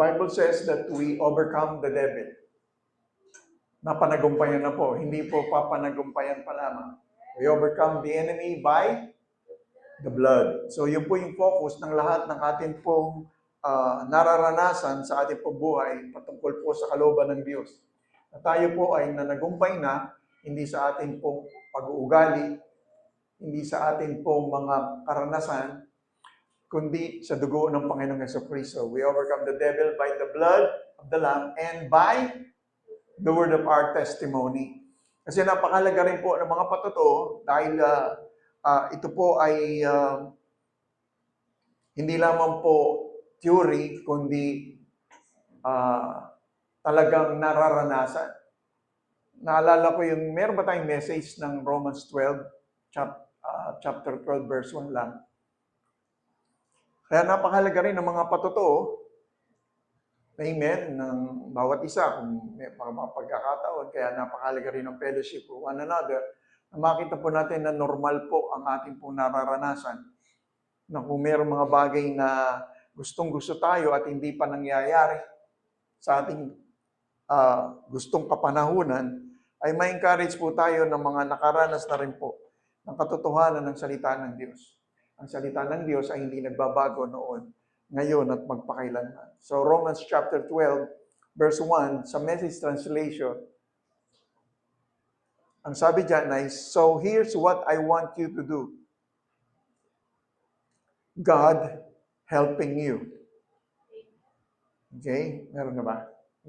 Bible says that we overcome the devil. Napanagumpayan na po. Hindi po papanagumpayan pa lamang. We overcome the enemy by the blood. So yun po yung focus ng lahat ng ating pong nararanasan sa ating pong buhay patungkol po sa kalooban ng Diyos. Na tayo po ay nanagumpay na, hindi sa ating pong pag-uugali, hindi sa ating pong mga karanasan, kundi sa dugo ng Panginoong Jesucristo. We overcome the devil by the blood of the Lamb and by the word of our testimony. Kasi napakalaga rin po ng mga patotoo dahil ito po ay hindi lamang po theory, kundi talagang nararanasan. Naalala ko yung, meron ba tayong message ng Romans 12, chapter 12, verse 1 lang. Kaya napakahalaga rin ng mga patotoo, amen, ng bawat isa, kung may mga pagkakataon, kaya napakahalaga rin ng fellowship for one another, na makita po natin na normal po ang ating pong nararanasan, na kung mayroong mga bagay na gustong-gusto tayo at hindi pa nangyayari sa ating gustong kapanahunan, ay ma-encourage po tayo ng mga nakaranas na rin po ng katotohanan ng salita ng Diyos. Ang salita ng Diyos ay hindi nagbabago noon, ngayon at magpakailanman. So Romans chapter 12, verse 1, sa Message Translation, ang sabi dyan ay, so here's what I want you to do. God helping you. Okay? Meron na ba?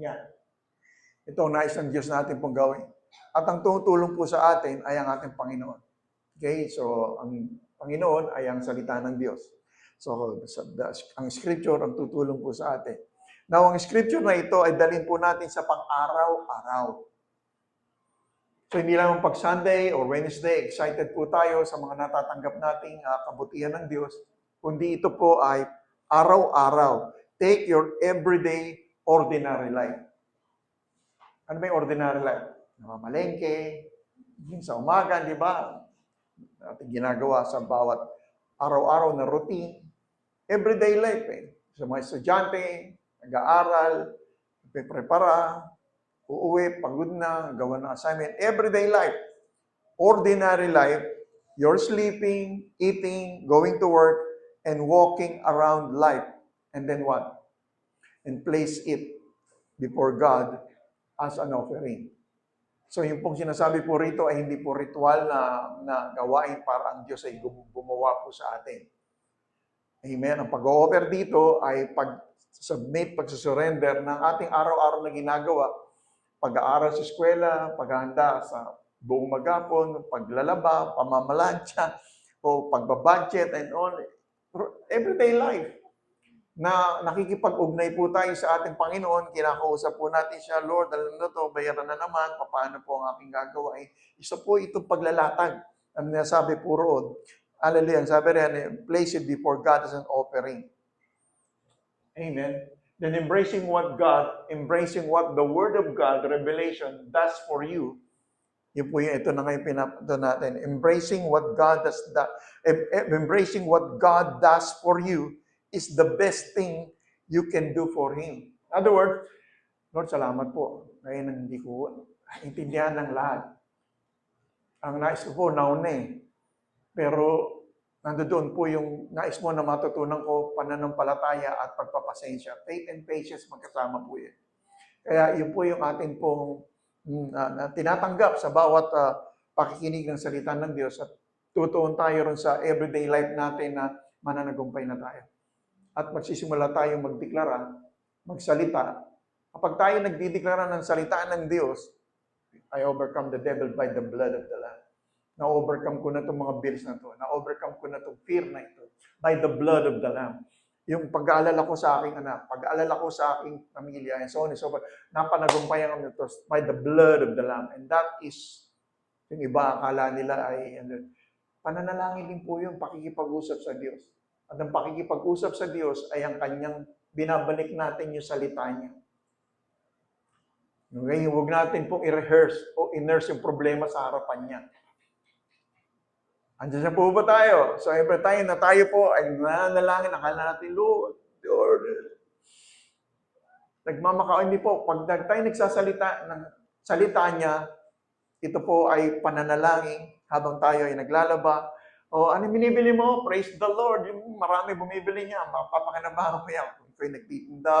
Yeah. Ito ang nais ng Diyos natin pong gawin. At ang tumutulong po sa atin ay ang ating Panginoon. Okay? So, ang Panginoon ay ang salita ng Diyos. So, ang scripture ang tutulong po sa atin. Now, ang scripture na ito ay dalhin po natin sa pang-araw-araw. So, hindi lang pag Sunday or Wednesday, excited po tayo sa mga natatanggap nating kabutihan ng Diyos, kundi ito po ay araw-araw. Take your everyday, ordinary life. Ano ba yung ordinary life? Namamalengke, sa umaga, di ba? Ating ginagawa sa bawat araw-araw na routine. Everyday life Sa mga estudyante, nag-aaral, prepara, uuwi, pagod na, gawa ng assignment. Everyday life. Ordinary life, you're sleeping, eating, going to work, and walking around life. And then what? And place it before God as an offering. So yung pong sinasabi po rito ay hindi po ritual na gawain para ang Diyos ay gumawa po sa atin. Amen. Ang pag-offer dito ay pag-submit, pag-surrender ng ating araw-araw na ginagawa. Pag-aaral sa eskwela, paghahanda sa buong maghapon, paglalaba, pamamalansya, o pagbabudget and all. Everyday life. Na nakikipag-ugnay po tayo sa ating Panginoon, kinakausap po natin siya, Lord, alam na to, bayaran na naman, paano po ang aking gagawain? Isa po itong paglalatag. Ang nasabi po roon, hallelujah, sabi rin, place it before God as an offering. Amen. Then embracing what the Word of God, revelation, does for you. Yun po yung ito na ngayon pinapito natin. Embracing what God does for you is the best thing you can do for Him. In other words, Lord, salamat po. Ngayon hindi ko intindihan ng lahat. Ang nais ko po, nauna Pero nandoon po yung nais mo na matutunan ko, pananampalataya at pagpapasensya. Faith and patience, magkasama po yan. Kaya yun po yung ating pong tinatanggap sa bawat pakikinig ng salita ng Diyos at tutuon tayo ron sa everyday life natin na mananagumpay na tayo. At magsisimula tayong magdeklara, magsalita. Kapag tayo nagdideklara ng salita ng Diyos, I overcome the devil by the blood of the Lamb. Na-overcome ko na itong mga bills na ito. Na-overcome ko na itong fear na ito by the blood of the Lamb. Yung pag-aalala ko sa aking anak, pag-aalala ko sa aking pamilya, and so on and so forth, napanagumpayan ko ito by the blood of the Lamb. And that is, yung iba akala nila ay, pananalangin din po yung pakikipag-usap sa Diyos. At ang pakikipag-usap sa Diyos ay ang kanyang binabalik natin yung salita niya. Ngayon, huwag natin pong i-rehearse o i-nurse yung problema sa harapan niya. Andiyan na po ba tayo? So, every time na tayo po ay nanalangin, akala natin, Lord, Nagmamakaawa, hindi po. Pag tayo nagsasalita ng salita niya, ito po ay pananalangin habang tayo ay naglalaba. O ano binibili mo? Praise the Lord. Yung marami bumibili niya. Mapapakinabangan mo yan. Kung kayo nagtitinda,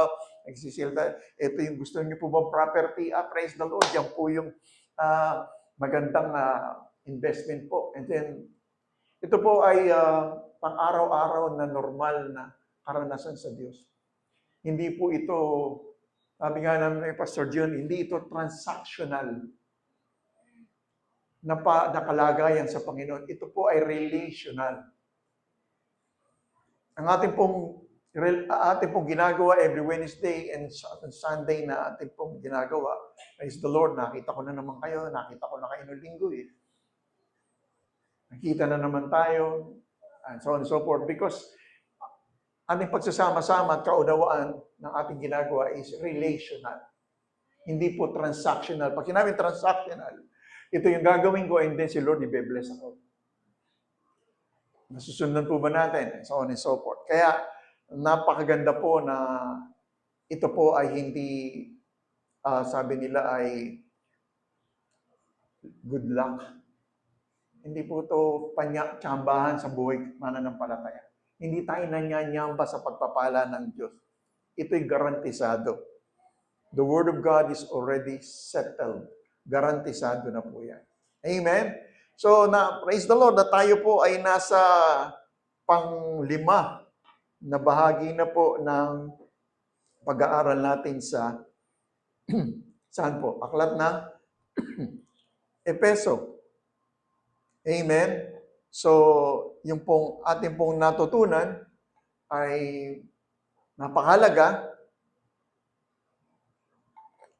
nagsisilda, ito yung gusto niyo po ba property? Praise the Lord. Yan po yung magandang investment po. And then, ito po ay pang-araw-araw na normal na karanasan sa Diyos. Hindi po ito, sabi nga namin ni Pastor John, hindi ito transactional na kalagayan sa Panginoon. Ito po ay relational. Ang ating pong ginagawa every Wednesday and Sunday na ating pong ginagawa, praise the Lord, nakita ko na naman kayo, nakita ko na kayo noong linggo eh. Nakita na naman tayo, and so on and so forth, because ating pagsasama-sama at kaunawaan ng ating ginagawa is relational. Hindi po transactional. Pag sinabing transactional, ito yung gagawin ko and then si Lord i-bless ako. Nasusundan po ba natin? So on and so forth. Kaya napakaganda po na ito po ay hindi, sabi nila ay good luck. Hindi po ito tsambahan sa buhay mananampalataya. Hindi tayo nanyanyamba sa pagpapala ng Diyos. Ito'y garantisado. The Word of God is already settled. Garantisado na po yan. Amen? So, praise the Lord na tayo po ay nasa pang-5 na bahagi na po ng pag-aaral natin sa saan po? Aklat ng Efeso. Amen? So, yung pong ating pong natutunan ay napakahalaga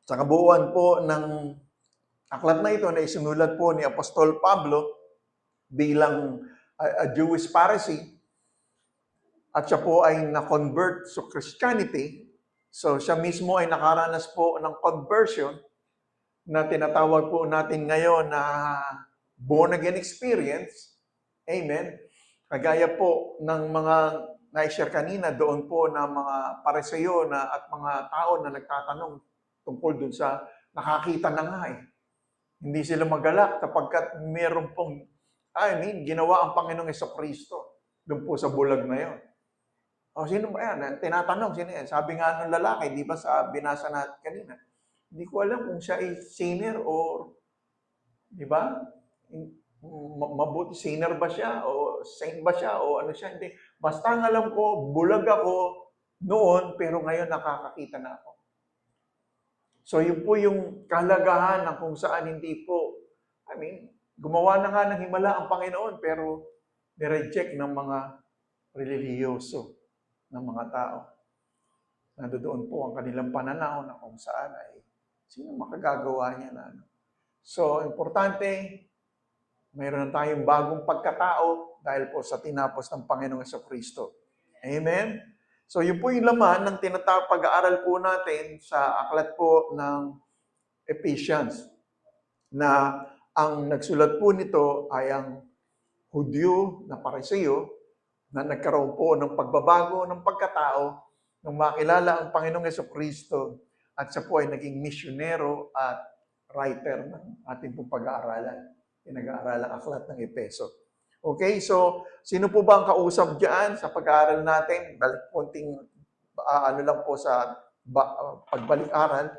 sa kabuuan po ng aklat na ito na isinulat po ni Apostol Pablo bilang a Jewish Pharisee at siya po ay na-convert sa Christianity. So siya mismo ay nakaranas po ng conversion na tinatawag po natin ngayon na born again experience. Amen. Kagaya po ng mga na-share kanina doon po na mga Pariseo na at mga tao na nagtatanong tungkol dun sa nakakita na nga eh. Hindi sila magalak kapagkat meron pong, ginawa ang Panginoong Jesucristo doon po sa bulag na yon. O sino ba yan? Tinatanong, sino yan? Sabi nga ng lalaki, di ba sa binasa natin kanina, hindi ko alam kung siya ay sinner or, di ba? Mabuti, sinner ba siya? O saint ba siya? O ano siya? Hindi. Basta ang alam ko, bulag ako noon, pero ngayon nakakakita na ako. So, yun po yung kahalagahan ng kung saan hindi po, gumawa na nga ng himala ang Panginoon, pero nireject ng mga relihiyoso ng mga tao. Nandoon po ang kanilang pananaw na kung saan ay sino makagagawa niya na ano. So, importante, mayroon na tayong bagong pagkatao dahil po sa tinapos ng Panginoong Jesucristo. Amen? So, yun po yung laman ng pag-aaral po natin sa aklat po ng Ephesians na ang nagsulat po nito ay ang Hudyo na Pariseo na nagkaroon po ng pagbabago ng pagkatao nung makilala ang Panginoong Jesucristo at siya po ay naging misyonero at writer ng ating pong pag-aaralan. Pinag-aaralan aklat ng Efeso. Okay, so sino po ba ang kausap diyan sa pag-aaral natin? Dahil konting lang po sa pagbalik-aral.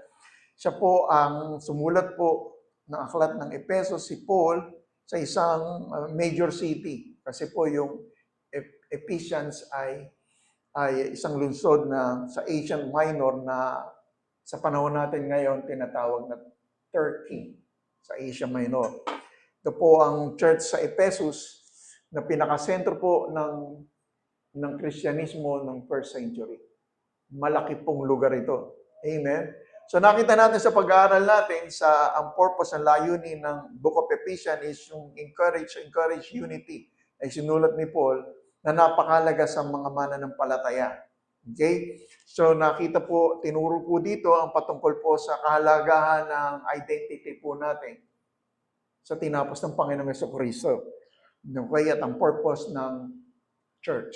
Siya po ang sumulat po ng aklat ng Efeso, si Paul, sa isang major city. Kasi po yung Ephesians ay isang lungsod na sa Asia Minor na sa panahon natin ngayon tinatawag na Turkey sa Asia Minor. Ito po ang church sa Ephesus na pinakasentro po ng Kristyanismo ng first century. Malaki pong lugar ito. Amen? So nakita natin sa pag-aaral natin sa ang purpose and layunin ng Book of Ephesians is yung encourage unity ay sinulat ni Paul na napakahalaga sa mga mananampalataya. Okay? So nakita po, tinuro po dito ang patungkol po sa kahalagahan ng identity po natin sa tinapos ng Panginoong Jesucristo. Okay, at ang purpose ng church.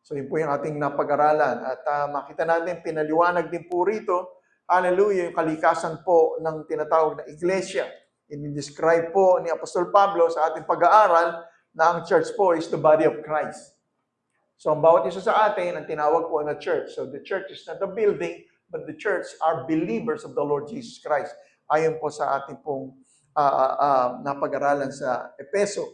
So yun po yung ating napag-aralan. At makita natin, pinaliwanag din po rito, hallelujah, yung kalikasan po ng tinatawag na iglesia. In-describe po ni Apostol Pablo sa ating pag-aaral na ang church po is the body of Christ. So ang bawat isa sa atin, ang tinawag po na church. So the church is not a building, but the church are believers of the Lord Jesus Christ. Ayon po sa ating pong napag-aralan sa Epeso.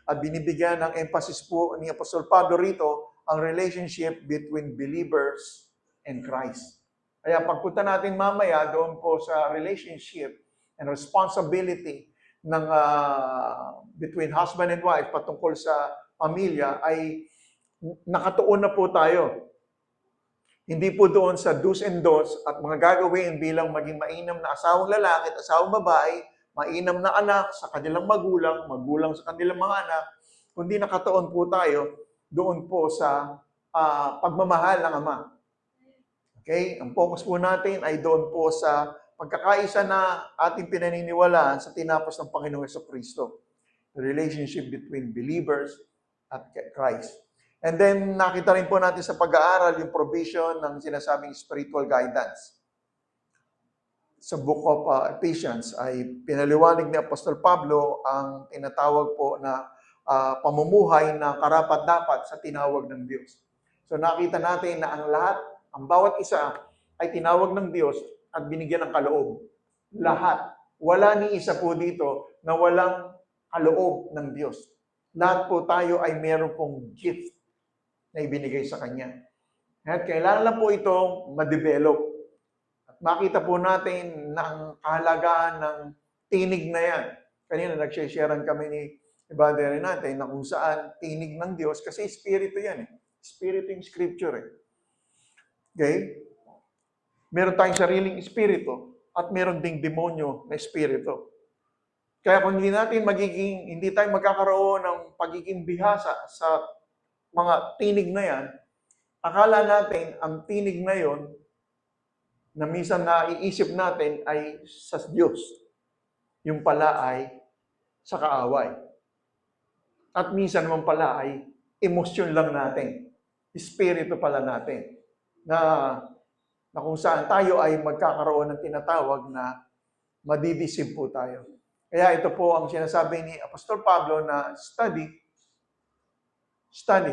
At binibigyan ng emphasis po ni Apostol Pablo rito ang relationship between believers and Christ. Kaya pagpunta natin mamaya doon po sa relationship and responsibility ng between husband and wife patungkol sa pamilya ay nakatuon na po tayo. Hindi po doon sa do's and don'ts at mga gagawin bilang maging mainam na asawang lalaki at asawang babae, mainam na anak sa kanilang magulang, magulang sa kanilang mga anak, kundi nakatuon po tayo doon po sa pagmamahal ng Ama. Okay? Ang focus po natin ay doon po sa pagkakaisa na ating pinaniniwalaan sa tinapos ng Panginoong Jesucristo. The relationship between believers at Christ. And then, nakita rin po natin sa pag-aaral yung provision ng sinasabing spiritual guidance. Sa book of Ephesians ay pinaliwanag ni Apostol Pablo ang tinatawag po na pamumuhay na karapat-dapat sa tinawag ng Diyos. So nakita natin na ang lahat, ang bawat isa ay tinawag ng Diyos at binigyan ng kaloob. Lahat. Wala ni isa po dito na walang kaloob ng Diyos. Lahat po tayo ay meron pong gift na ibinigay sa Kanya. At kailangan lang po itong ma-develop. At makita po natin na ang kahalagaan ng tinig na yan. Kanina nag-sharean kami ni Brother natin na kung saan tinig ng Diyos kasi Espiritu yan eh. Espiritu yung Scripture eh. Okay? Meron tayong sariling Espiritu at meron ding demonyo na Espiritu. Kaya kung hindi tayo magkakaroon ng pagiging bihasa sa mga tinig na yan, akala natin ang tinig na yon na minsan naiisip natin ay sa Diyos. Yung pala ay sa kaaway. At minsan naman pala ay emosyon lang natin. Espiritu pala natin. Na kung saan tayo ay magkakaroon ng tinatawag na madidisip po tayo. Kaya ito po ang sinasabi ni Apostol Pablo na study.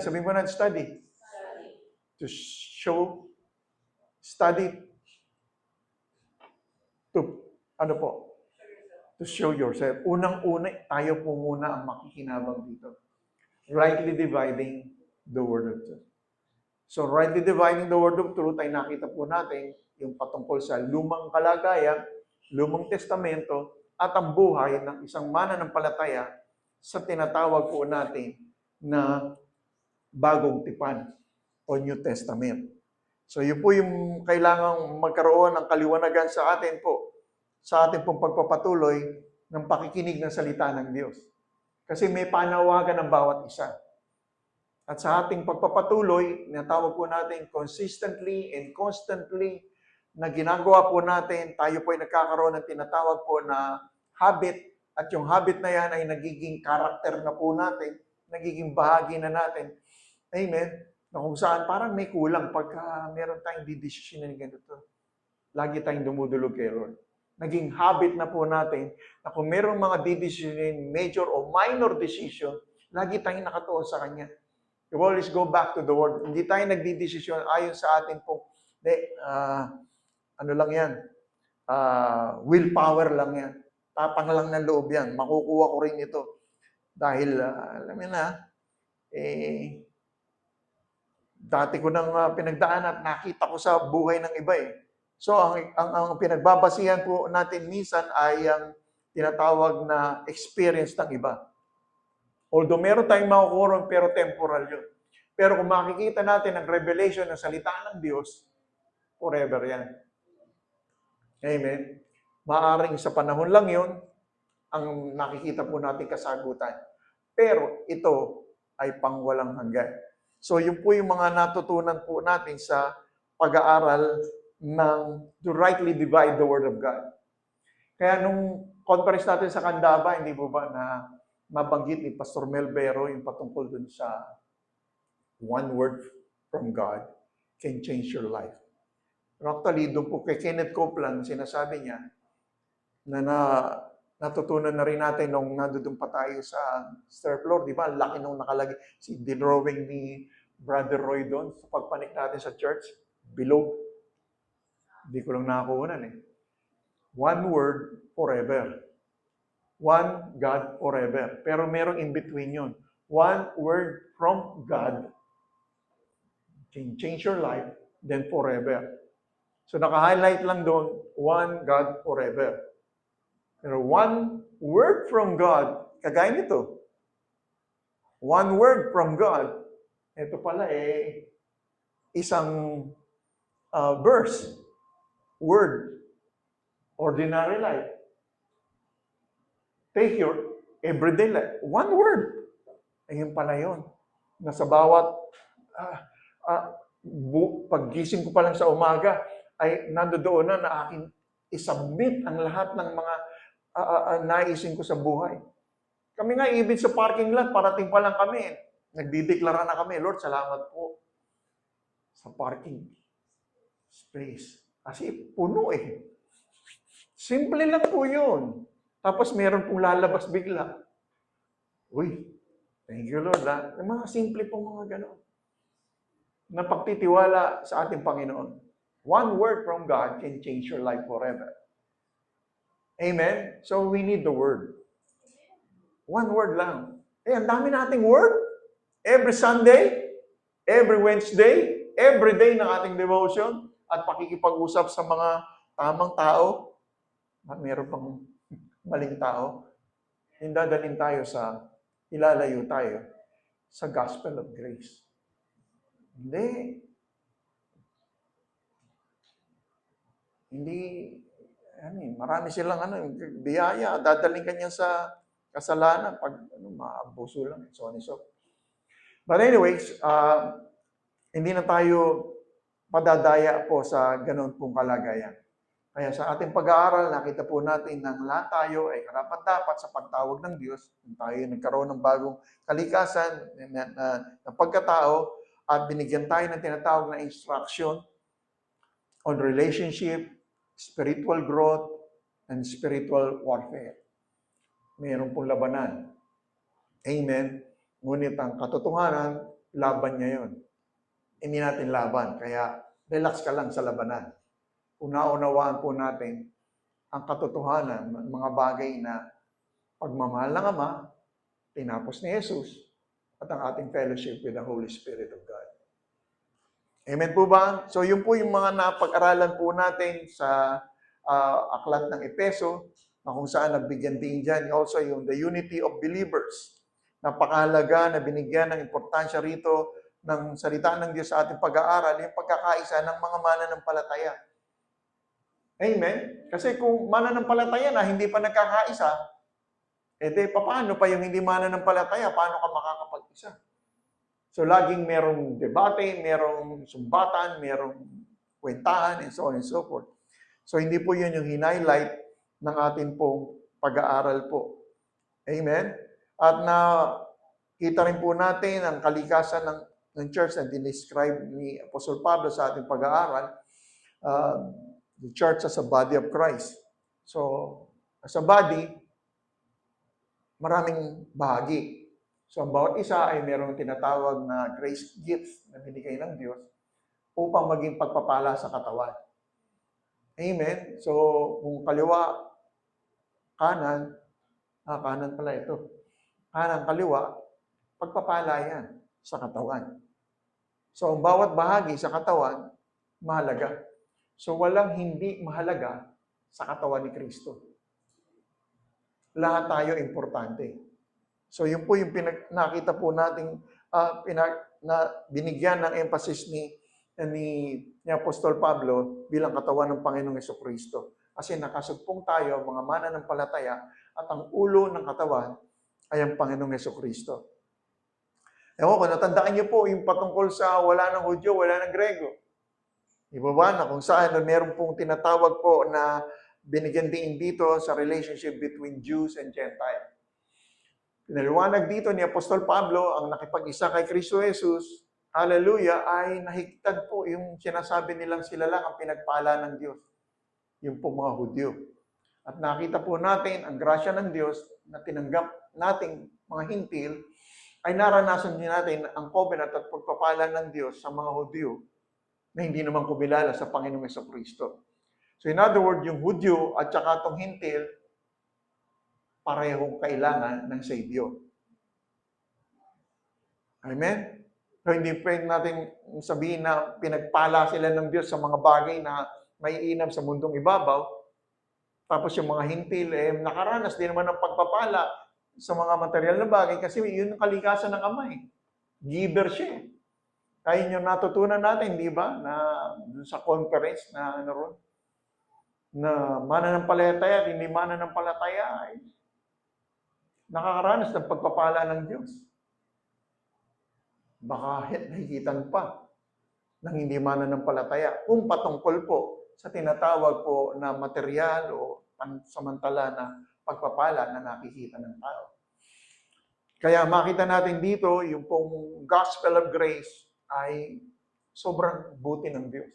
Sabihin mo na study. To show, study to, to show yourself. Unang-una, tayo po muna ang makikinabang dito. Rightly dividing the word of truth. So, rightly dividing the word of truth ay nakita po natin yung patungkol sa lumang kalagayan, lumang testamento, at ang buhay ng isang mananampalataya sa tinatawag po natin na bagong tipan o New Testament. So yun po yung kailangang magkaroon ng kaliwanagan sa atin po, sa ating pong pagpapatuloy ng pakikinig ng salita ng Diyos. Kasi may panawagan ng bawat isa. At sa ating pagpapatuloy, natawag po natin consistently and constantly na ginagawa po natin, tayo po ay nagkakaroon ng tinatawag po na habit. At yung habit na yan ay nagiging karakter na po natin, nagiging bahagi na natin. Amen? Na kung saan parang may kulang pagka meron tayong didesisyon na ganito. Lagi tayong dumudulog kay Lord. Naging habit na po natin na kung merong mga didesisyon, major o minor decision, lagi tayong nakatuon sa Kanya. You always go back to the Word. Hindi tayo nagdidesisyon ayon sa atin pong, ano lang yan, willpower lang yan. Tapang lang ng loob yan. Makukuha ko rin ito. Dahil, alam mo na, dati ko nang pinagdaan at nakita ko sa buhay ng iba eh. So, ang pinagbabasihan po natin minsan ay ang tinatawag na experience ng iba. Although meron tayong makukuron, pero temporal yun. Pero kung makikita natin ang revelation ng salita ng Diyos, forever yan. Amen? Maaring sa panahon lang yun, ang nakikita po natin kasagutan. Pero ito ay pangwalang hanggan. So, yun po yung mga natutunan po natin sa pag-aaral ng to rightly divide the Word of God. Kaya nung conference natin sa Candaba, hindi po ba na mabanggit ni Pastor Mel Vero yung patungkol dun sa one word from God can change your life. Pero actually, doon po kay Kenneth Copeland, sinasabi niya na natutunan na rin natin nung nandoon pa tayo sa third floor, di ba? Laki nung nakalagay, si drawing ni Brother Roy doon sa pagpanik natin sa church, bilog. Hindi ko lang nakakunan eh. One word forever. One God forever. Pero merong in between yun. One word from God can change your life, then forever. So naka-highlight lang doon, one God forever. Pero one word from God, kagaya nito, one word from God, ito pala isang verse, word, ordinary life. Take your everyday life. One word. Ayun pala yun. Na sa bawat paggising ko pa lang sa umaga, ay nandoon na aking isubmit ang lahat ng mga naisin ko sa buhay. Kami nga, even sa parking lot, parating pa lang kami. Nagdideklara na kami, Lord, salamat po sa parking space. Kasi puno eh. Simple lang po yun. Tapos meron pong lalabas bigla. Uy, thank you, Lord. Yung mga simple pong mga gano'n. Na pagtitiwala sa ating Panginoon. One word from God can change your life forever. Amen? So we need the word. One word lang. Ang dami nating word. Every Sunday, every Wednesday, every day ng ating devotion, at pakikipag-usap sa mga tamang tao. Meron pang maling tao. Dadalhin tayo ilalayo tayo sa gospel of grace. Hindi, marami silang biyaya, dadaling kanya sa kasalanan pag maabuso lang, so on and so. But anyways, hindi na tayo padadaya po sa ganun pong kalagayan. Kaya sa ating pag-aaral, nakita po natin na lahat tayo ay karapat-dapat sa pagtawag ng Diyos. Tayo nagkaroon ng bagong kalikasan na pagkatao at binigyan tayo ng tinatawag na instruction on relationship, spiritual growth, and spiritual warfare. Mayroon pong labanan. Amen. Ngunit ang katotohanan, laban niya yun. Hindi natin laban. Kaya relax ka lang sa labanan. Kung naunawaan po natin ang katotohanan, mga bagay na pagmamahal ng Ama, tinapos ni Jesus, at ang ating fellowship with the Holy Spirit of God. Amen po ba? So yun po yung mga napag-aralan po natin sa aklat ng Epeso, na kung saan nagbigyan din dyan. Also yung the unity of believers. Napakahalaga na binigyan ng importansya rito ng salita ng Diyos sa ating pag-aaral, yung pagkakaisa ng mga mananampalataya. Amen? Kasi kung mananampalataya na hindi pa nagkakaisa, paano pa yung hindi mananampalataya? Paano ka makakapag-isa? So, laging merong debate, merong sumbatan, merong kwentahan, and so on and so forth. So, hindi po yun yung hinighlight ng ating pong pag-aaral po. Amen? At kita rin po natin ang kalikasan ng church na dinescribe ni Apostle Pablo sa ating pag-aaral. The church as a body of Christ. So, as a body, maraming bahagi. So, ang bawat isa ay mayroong tinatawag na grace gifts na binigay ng Diyos upang maging pagpapala sa katawan. Amen? So, kung kaliwa, kanan pala ito. Kanan, kaliwa, pagpapala yan sa katawan. So, ang bawat bahagi sa katawan, mahalaga. So, walang hindi mahalaga sa katawan ni Kristo. Lahat tayo importante. So, yun po yung nakita po natin, binigyan ng emphasis ni Apostol Pablo bilang katawan ng Panginoong Jesucristo. Kasi nakasugpong tayo, mga mananampalataya, at ang ulo ng katawan ay ang Panginoong Jesucristo. Ewan ko, natandaan niyo po yung patungkol sa wala ng Hudyo, wala ng Grego. Iba ba na kung saan meron pong tinatawag po na binigyan din dito sa relationship between Jews and Gentiles. Pinaliwanag dito ni Apostol Pablo ang nakipag-isa kay Kristo Jesus hallelujah, ay nahigtad po yung sinasabi nilang sila lang ang pinagpala ng Diyos. Yung po mga Hudyo. At nakita po natin ang grasya ng Diyos na tinanggap nating mga hintil, ay naranasan din natin ang covenant at pagpapala ng Diyos sa mga Hudyo na hindi naman kumilala sa Panginoong Jesucristo. So in other words, yung Hudyo at saka itong hintil, parehong kailangan ng Savior. Amen? So hindi pwede natin sabihin na pinagpala sila ng Diyos sa mga bagay na may inam sa mundong ibabaw, tapos yung mga hintil, nakaranas din naman ng pagpapala sa mga material na bagay kasi yun ang kalikasan ng Ama eh. Giver siya. Kaya yung natutunan natin, di ba, na sa conference na na mananampalataya at hindi mananampalataya ay nakakaranas ng pagpapala ng Diyos. Baka nahihitan pa ng hindi mananampalataya kung patungkol po sa tinatawag po na material o pansamantala na pagpapala na nakikita ng tao. Kaya makita natin dito, yung pong gospel of grace ay sobrang buti ng Diyos.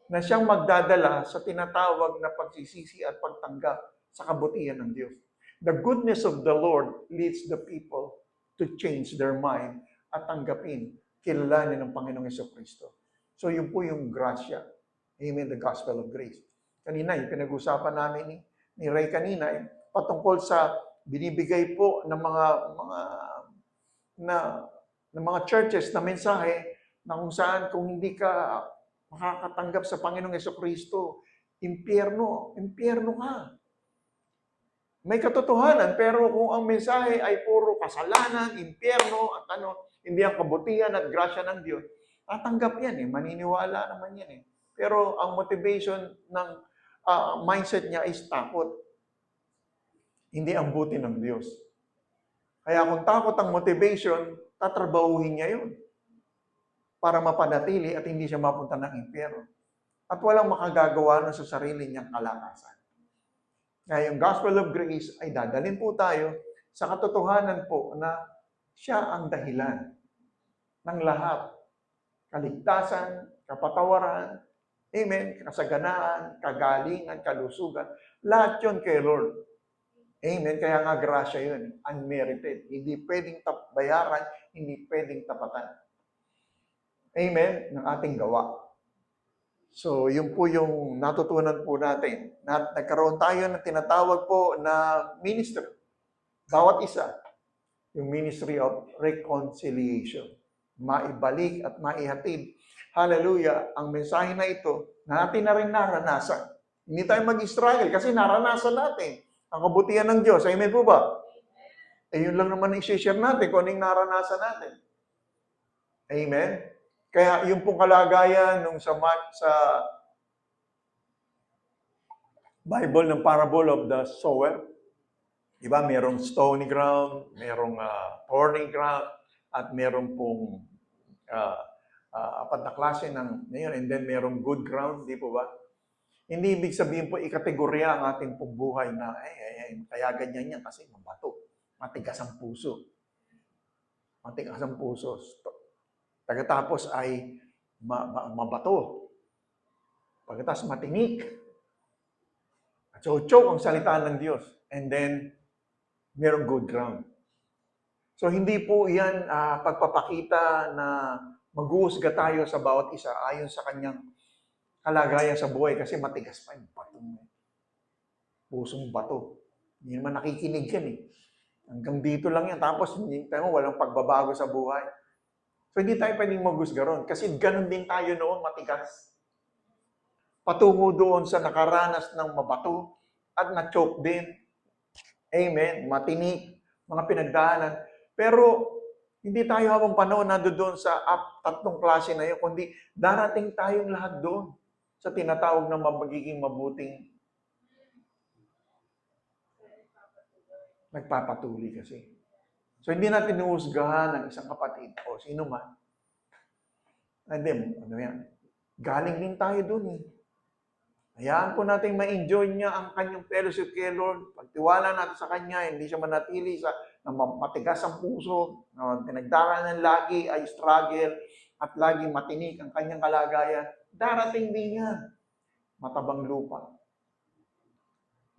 Na siyang magdadala sa tinatawag na pagsisisi at pagtanggap sa kabutihan ng Diyos. The goodness of the Lord leads the people to change their mind at tanggapin, kilalanin ng Panginoong Jesucristo. So yun po yung grasya. Amen, the gospel of grace. Kanina, yung pinag-usapan namin ni Ray kanina, patungkol sa binibigay po ng mga churches na mensahe na kung saan kung hindi ka makakatanggap sa Panginoong Jesucristo, impyerno ka. May katotohanan, pero kung ang mensahe ay puro kasalanan, impyerno, at hindi ang kabutihan at grasya ng Diyos, tatanggap yan maniniwala naman yan Pero ang motivation ng mindset niya is takot. Hindi ang buti ng Diyos. Kaya kung takot ang motivation, tatrabahuhin niya yun para mapanatili at hindi siya mapunta ng impyerno. At walang makagagawa na sa sarili niyang kalakasan. Kaya yung gospel of grace ay dadalhin po tayo sa katotohanan po na siya ang dahilan ng lahat. Kaligtasan, kapatawaran, amen, kasaganaan, kagalingan, kalusugan, lahat yun kay Lord. Amen, kaya nga grasya yun, unmerited. Hindi pwedeng bayaran, hindi pwedeng tapatan. Amen, ng ating gawa. So, yun po yung natutunan po natin. Nagkaroon tayo ng tinatawag po na ministry. Bawat isa, yung ministry of reconciliation. Maibalik at maihatid. Hallelujah, ang mensahe na ito, natin na rin naranasan. Hindi tayo mag-struggle kasi naranasan natin ang kabutihan ng Diyos. Amen po ba? Yun lang naman ang i-share natin kung anong naranasan natin. Amen? Kaya yung pong kalagayan nung sa Bible ng parable of the sower, diba, merong stony ground, merong thorny ground, at merong pong apat na klase ng ngayon, and then merong good ground, di po ba? Hindi ibig sabihin po ikategorya ang ating pong buhay na kaya ganyan yan kasi mabato. Matigas ang puso. Matigas ang puso. Pagkatapos ay mabato. Pagkatapos matinik. At choke ang salita ng Diyos. And then, merong good ground. So, hindi po yan pagpapakita na mag-uusga tayo sa bawat isa ayon sa kanyang kalagayan sa buhay kasi matigas pa yung batong pusong bato. Hindi naman nakikinig yan Hanggang dito lang yan. Tapos, hindi tayo walang pagbabago sa buhay. So, hindi tayo pwedeng mag-usga ron. Kasi ganun din tayo noon, matigas. Patungo doon sa nakaranas ng mabato at na-choke din. Amen. Matinik, mga pinagdaanan. Pero, hindi tayo habang panahon nandoon sa tatlong klase na yun, kundi darating tayong lahat doon sa tinatawag ng magiging mabuting nagpapatuloy kasi. So, hindi natin inuusgahan ng isang kapatid o sino man. Hindi, galing din tayo dun Hayaan po natin ma-enjoy niya ang kanyang fellowship kay Lord. Pagtiwala natin sa kanya, hindi siya manatili sa matigas ang puso, pinagdaraanan lagi ay struggle, at laging matinik ang kanyang kalagayan, darating din yan. Matabang lupa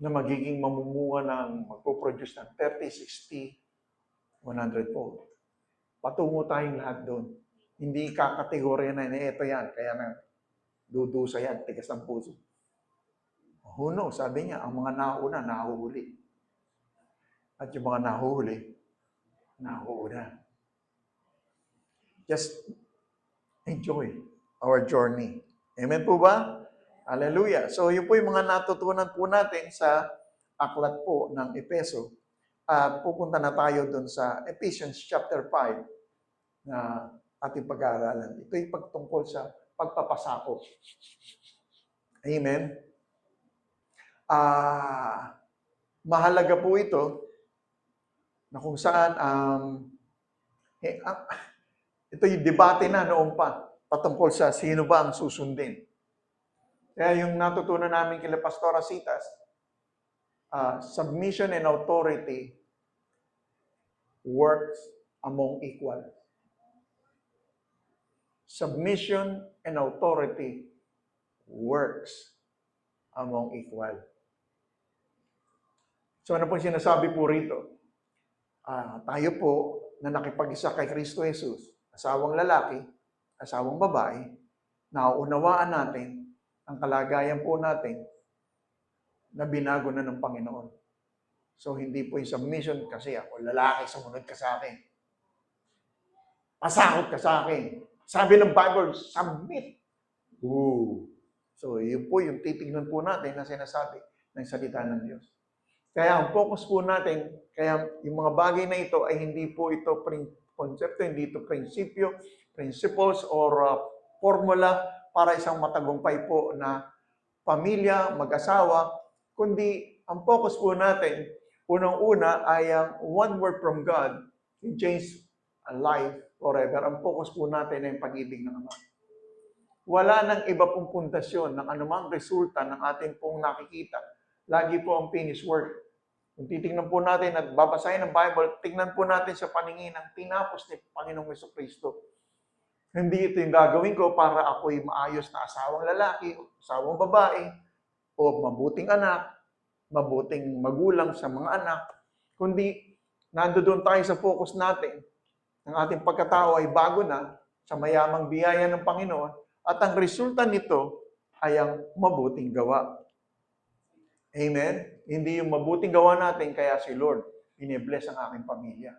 na magiging mamumunga ng magpo-produce ng 30, 60, 100 fold. Patungo tayong lahat doon. Hindi kakategorya na ito yan, kaya na dudusa yan, tigas ng puso. Who knows? Sabi niya, ang mga nauna, nahuhuli. At yung mga nahuhuli, nahuuna. Just enjoy our journey. Amen po ba? Hallelujah. So, yun po yung mga natutunan po natin sa aklat po ng Epeso. At pupunta na tayo doon sa Ephesians chapter 5 na ating pag-aaralan. Ito yung pagtungkol sa pagpapasakop. Amen. Mahalaga po ito na kung saan ito yung debate na noon pa patungkol sa sino ba ang susundin. Kaya yung natutunan namin kila Pastora Citas, submission and authority works among equals. Submission and authority works among equal. So ano pong sinasabi po rito? Tayo po na nakipag-isa kay Kristo Jesus, asawang lalaki, asawang babae, nauunawaan natin ang kalagayan po natin na binago na ng Panginoon. So hindi po yung submission kasi ako, lalaki, sumunod ka sa akin. Pasakot ka sa akin. Sabi ng Bible, submit. So, yun po yung titignan po natin na sinasabi ng salita ng Diyos. Kaya ang focus po natin, kaya yung mga bagay na ito ay hindi po ito konsepto, hindi ito prinsipyo, principles, or formula para isang matagumpay po na pamilya, mag-asawa, kundi ang focus po natin, unang-una ay ang one word from God can change a life forever. Ang focus po natin ay ang pag-ibig ng Ama. Wala nang iba pong pundasyon ng anumang resulta ng ating pong nakikita. Lagi po ang finished work. Kung titingnan po natin at babasahin ng Bible, tingnan po natin sa paningin ng tinapos ni Panginoong Jesucristo. Hindi ito yung gagawin ko para ako'y maayos na asawang lalaki, asawang babae, o mabuting anak, mabuting magulang sa mga anak. Kundi, nandoon tayo sa focus natin. Ang ating pagkatao ay bago na sa mayamang biyaya ng Panginoon. At ang resulta nito ay ang mabuting gawa. Amen? Hindi yung mabuting gawa natin, kaya si Lord, inibless ang aking pamilya.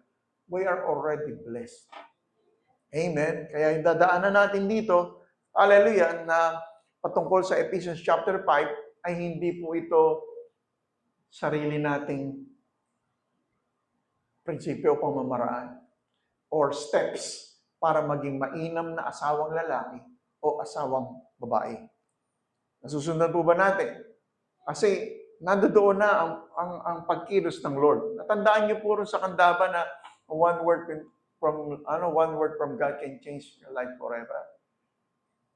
We are already blessed. Amen? Kaya yung dadaanan natin dito, hallelujah, na patungkol sa Ephesians chapter 5, ay hindi po ito sarili nating prinsipyo o pamamaraan or steps para maging mainam na asawang lalaki o asawang babae. Nasusundan po ba natin? Kasi nandoon na ang pagkilos ng Lord. Natandaan niyo po rin sa kandaba na one word from God can change your life forever.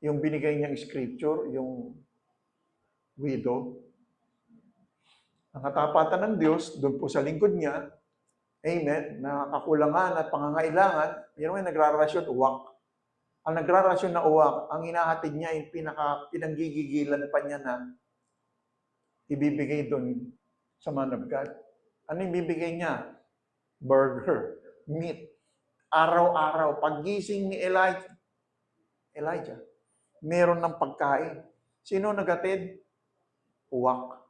Yung binigay niyang scripture, yung widow. Ang katapatan ng Diyos, doon po sa lingkod niya, amen, na kakulangan at pangangailangan, yun yung nagrarasyon, uwak. Ang nagrarasyon na uwak, ang hinahatid niya yung pinanggigigilan pa niya na ibibigay doon sa man of God. Ano yung bibigay niya? Burger, meat. Araw-araw, paggising ni Elijah, meron ng pagkain. Sino nagatid? Uwak.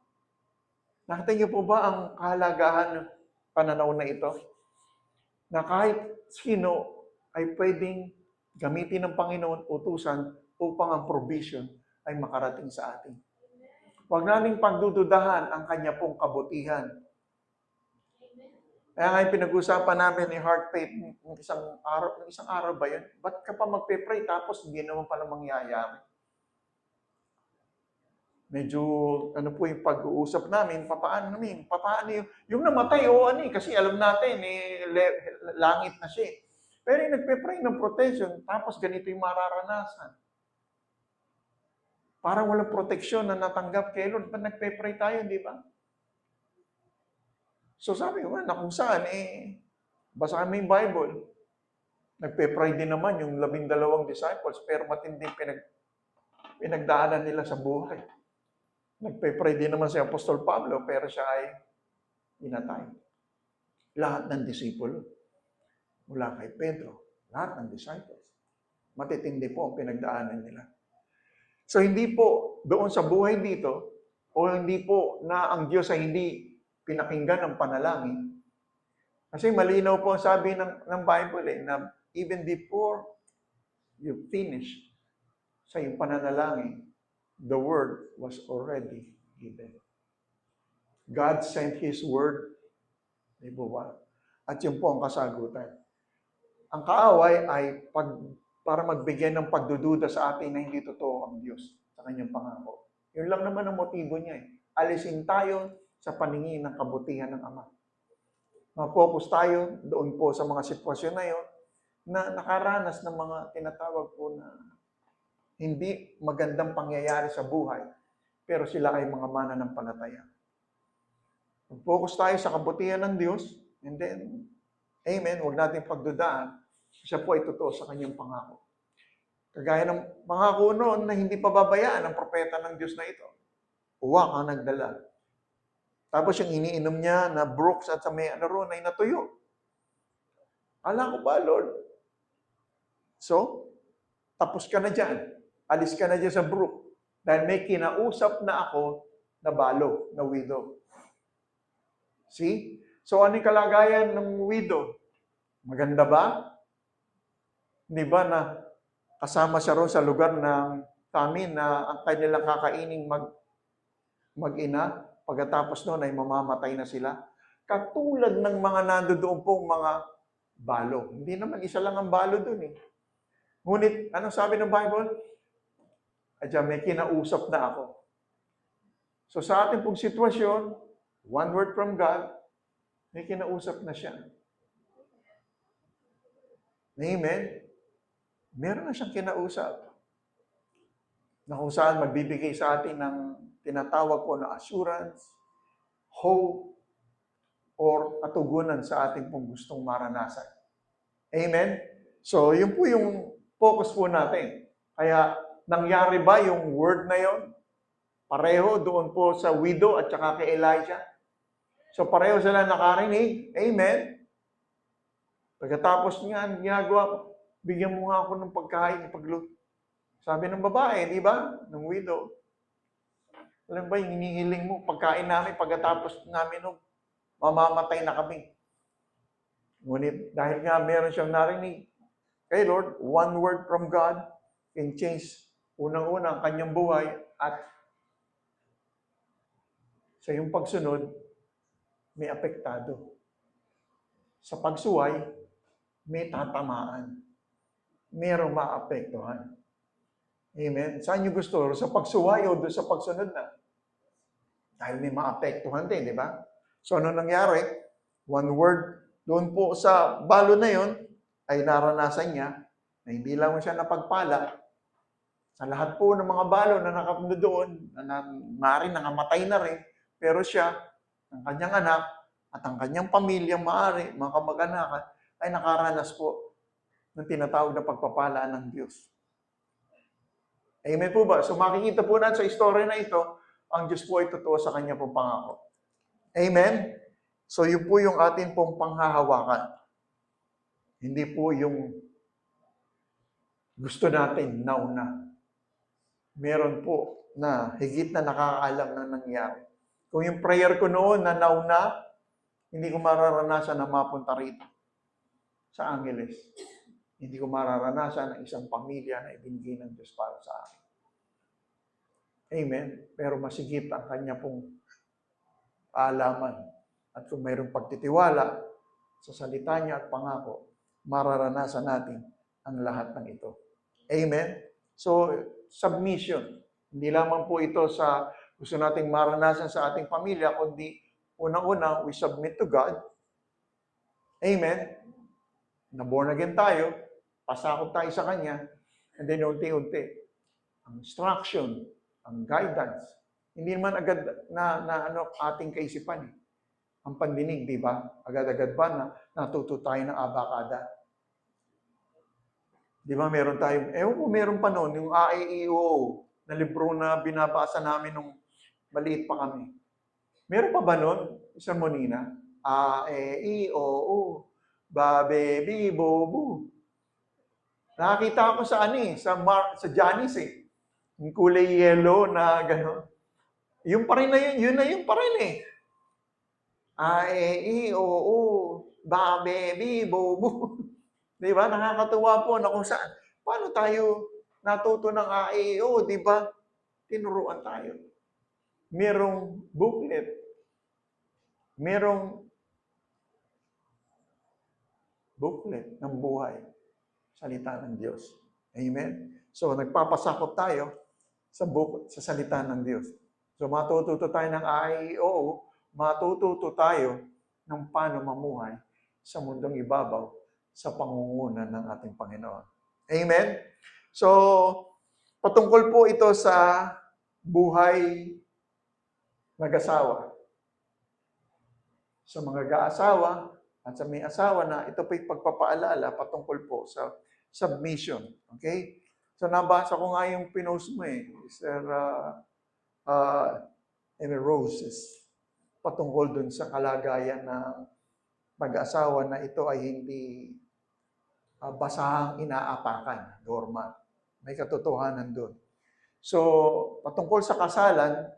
Nakita niyo po ba ang kahalagahan ng pananaw na ito? Na kahit sino ay pwedeng gamitin ng Panginoon utusan upang ang provision ay makarating sa atin. Huwag nating pagdududahan ang kanya pong kabutihan. Kaya nga pinag-usapan namin ni Heart Faith ng isang araw ba yun? Ba't ka pa magpe-pray tapos hindi naman pala mangyayari? Medyo, po yung pag-uusap namin, papaano yung namatay, kasi alam natin, langit na siya. Pero yung nagpe-pray ng protection, tapos ganito yung mararanasan. Parang walang proteksyon na natanggap kay Lord. Ba't nagpe-pray tayo, di ba? So sabi ko, na kung saan, basahan mo yung Bible. Nagpe-pray din naman yung 12 disciples, pero matindi pinagdaanan nila sa buhay. Nagpe-pray din naman si Apostol Pablo, pero siya ay inatay. Lahat ng disipulo, mula kay Pedro, lahat ng disciples. Matitindi po ang pinagdaanan nila. So hindi po doon sa buhay dito, o hindi po na ang Diyos ay hindi pinakinggan ng panalangin. Kasi malinaw po ang sabi ng Bible na even before you finish sa iyong pananalangin, the word was already given. God sent His word, di ba ba? At yun po ang kasagutan. Ang kaaway ay para magbigay ng pagdududa sa atin na hindi totoo ang Diyos sa kanyang pangako. Yun lang naman ang motibo niya. Alisin tayo sa paningin ng kabutihan ng Ama. Ma-focus tayo doon po sa mga sitwasyon na yun na nakaranas ng mga tinatawag po na hindi magandang pangyayari sa buhay, pero sila ay mga mananampalataya. Mag-focus tayo sa kabutihan ng Diyos, and then, amen, huwag natin pagdudaan, siya po ay totoo sa kanyang pangako. Kagaya ng pangako noon na hindi pababayaan ng propeta ng Diyos na ito. Uwak ang nagdala. Tapos yung iniinom niya na brooks at sa may roon ay natuyo. Ala ko ba, Lord? So, tapos ka na dyan. Alis ka na dyan sa brook. Dahil may kinausap na ako na balo, na widow. See? So, ano yung kalagayan ng widow? Maganda ba? Hindi ba na kasama siya ron sa lugar ng famine na ang kanilang kakaining mag-ina, pagkatapos noon ay mamamatay na sila? Katulad ng mga nandoon pong mga balo. Hindi naman isa lang ang balo doon eh. Ngunit, anong sabi ng Bible? Adya, may kinausap na ako. So sa ating pong sitwasyon, one word from God, may kinausap na siya. Amen? Meron na siyang kinausap. Na kung saan magbibigay sa atin ng tinatawag po na assurance, hope, or katugunan sa ating pong gustong maranasan. Amen? So, yun po yung focus po natin. Kaya, nangyari ba yung word na yon? Pareho doon po sa widow at saka kay Elijah. So, pareho sila nakarinig. Amen? Pagkatapos nga, ginagawa, bigyan mo nga ako ng pagkain, ipagluto. Sabi ng babae, di ba? Ng widow. Alam ba, yung hinihiling mo, pagkain namin, pagkatapos namin, mamamatay na kami. Ngunit dahil nga meron siyang narinig, kay Lord, one word from God can change unang-una ang kanyang buhay at sa iyong pagsunod, may apektado. Sa pagsuway, may tatamaan. Merong maapektuhan. Amen? Saan niyo gusto? Sa pagsuway o sa pagsunod na? Dahil may maapektuhan din, di ba? So, ano nangyari? One word doon po sa balo na yon ay naranasan niya na hindi lang siya napagpala. Sa lahat po ng mga balo na nakapunod doon, na maaaring nangamatay na rin, pero siya, ang kanyang anak, at ang kanyang pamilyang maaari, mga kamag-anakan, ay nakaranas po ng tinatawag na pagpapala ng Diyos. Amen po ba? So makikita po natin sa istorya na ito, ang Diyos po ay totoo sa kanya pong pangako. Amen? So yun po yung atin pong panghahawakan. Hindi po yung gusto natin nauna. Meron po na higit na nakakaalam na nangyari. Kung yung prayer ko noon na nauna, hindi ko mararanasan na mapunta rito sa Angeles. Hindi ko mararanasan ang isang pamilya na ibinigay ng Diyos para sa akin. Amen? Pero masigit ang kanya pong kaalaman. At kung mayroong pagtitiwala sa salita niya at pangako, mararanasan natin ang lahat ng ito. Amen? So, submission. Hindi lamang po ito sa gusto nating maranasan sa ating pamilya, kundi unang-una, we submit to God. Amen? Na born again tayo, pasakop tayo sa Kanya, and then unti-unti, ang instruction, ang guidance, hindi naman agad na ating kaisipan. Ang pandinig, di ba? Agad-agad ba na natuto tayo ng abakada? Di ba meron tayong, ewan ko meron pa noon, yung AIEO na libro na binabasa namin nung maliit pa kami. Meron pa ba noon, Sir Monina? AIEO, babe, bobo. Nakakita ako sa sa Janice eh. Yung kulay yellow na gano'n. Yung pa rin na yun na yun pa rin eh. Babe, bobo. Di ba? Nakakatuwa po na kung saan. Paano tayo natuto ng AIEO, di ba? Tinuruan tayo. Merong booklet. Merong booklet ng buhay. Salita ng Diyos. Amen? So, nagpapasakop tayo sa salita ng Diyos. So, matututo tayo ng AIEO, matututo tayo ng paano mamuhay sa mundong ibabaw sa pangunguna ng ating Panginoon. Amen? So, patungkol po ito sa buhay mag-asawa. Sa mga ga-asawa at sa may asawa na ito po'y pagpapaalala patungkol po sa submission. Okay? So, nabasa ko nga yung pinost mo Sir Amy Roses, patungkol dun sa kalagayan na mag-asawa na ito ay hindi basahang inaapakan, doormat. May katotohanan doon. So, patungkol sa kasalan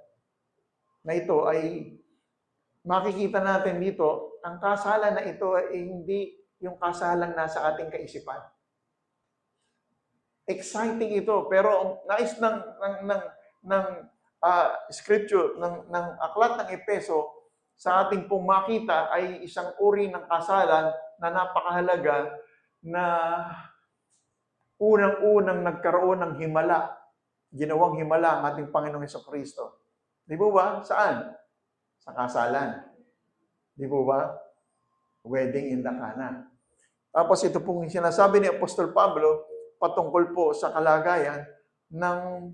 na ito ay makikita natin dito, ang kasalan na ito ay hindi yung kasalang nasa ating kaisipan. Exciting ito, pero nais ng scripture, ng aklat ng Epeso, sa ating pong makita ay isang uri ng kasalan na napakahalaga na unang-unang nagkaroon ng himala, ginawang himala ang ating Panginoong Hesukristo. Di po ba? Saan? Sa kasalan. Di po ba? Wedding in the Cana. Tapos ito pong sinasabi ni Apostol Pablo patungkol po sa kalagayan ng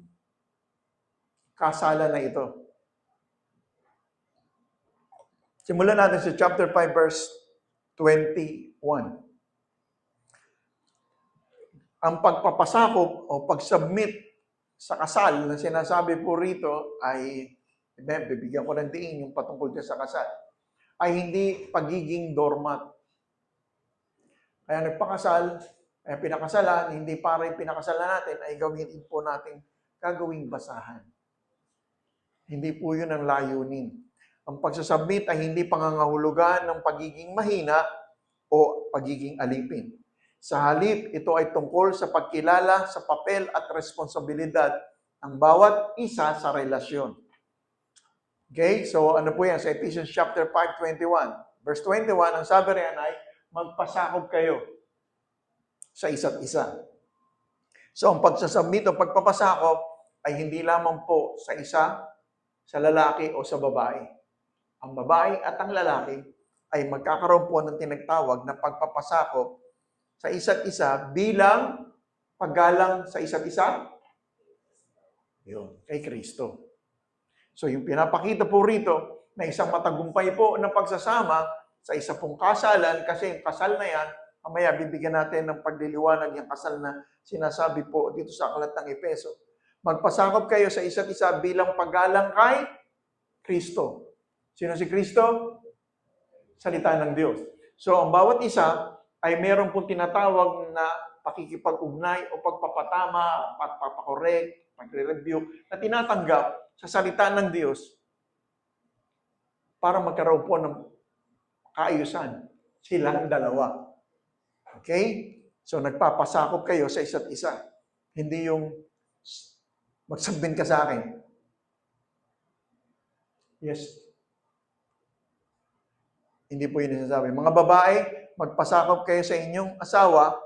kasalan na ito. Simulan natin sa chapter 5 verse 21. Ang pagpapasakop o pag-submit sa kasal na sinasabi po rito ay, bibigyan ko ng diin yung patungkol dyan sa kasal, ay hindi pagiging doormat. Kaya nagpakasal, pinakasalan, hindi para yung pinakasalan natin ay gawin po natin gagawing basahan. Hindi po yun ang layunin. Ang pagsasubmit ay hindi pangangahulugan ng pagiging mahina o pagiging alipin. Sa halip, ito ay tungkol sa pagkilala sa papel at responsibilidad ng bawat isa sa relasyon. Okay? So, ano po yan? Sa Ephesians chapter 5:21. Verse 21, ang sabi riyan ay, magpasakop kayo sa isa't isa. So, ang pagsasubmit o pagpapasakop ay hindi lamang po sa isa, sa lalaki o sa babae. Ang babae at ang lalaki ay magkakaroon po ng tinatawag na pagpapasakop sa isa't isa bilang paggalang sa isa't isa? Yun, kay Kristo. So yung pinapakita po rito na isang matagumpay po ng pagsasama sa isa pong kasalan, kasi yung kasal na yan, mamaya bibigyan natin ng pagliliwanag yung kasal na sinasabi po dito sa aklat ng Epeso. Magpasakop kayo sa isa't isa bilang paggalang kay Kristo. Sino si Kristo? Salita ng Diyos. So ang bawat isa ay meron pong tinatawag na pakikipag-ugnay o pagpapatama, pagpapakorek, pagre-review na tinatanggap sa salita ng Diyos para magkaroon po ng kaayusan silang dalawa. Okay? So nagpapasakop kayo sa isa't isa. Hindi yung magsabin ka sa akin. Yes. Hindi po yun sinasabi. Mga babae, magpasakop kayo sa inyong asawa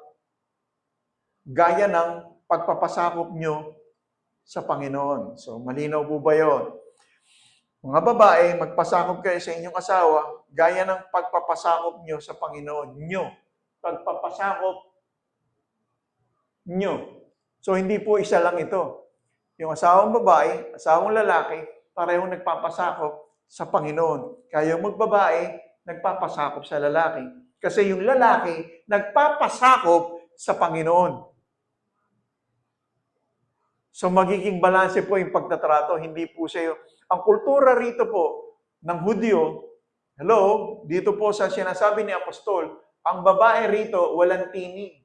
gaya ng pagpapasakop nyo sa Panginoon. So, malinaw po ba yun? Mga babae, magpasakop kayo sa inyong asawa gaya ng pagpapasakop nyo sa Panginoon. Nyo. Pagpapasakop nyo. So, hindi po isa lang ito. Yung asawang babae, asawang lalaki, parehong nagpapasakop sa Panginoon. Kaya yung magbabae, nagpapasakop sa lalaki. Kasi yung lalaki, nagpapasakop sa Panginoon. So magiging balanse po yung pagtatrato, hindi po siya yung... Ang kultura rito po ng Hudyo, hello, dito po sa sinasabi ni Apostol, ang babae rito walang tining.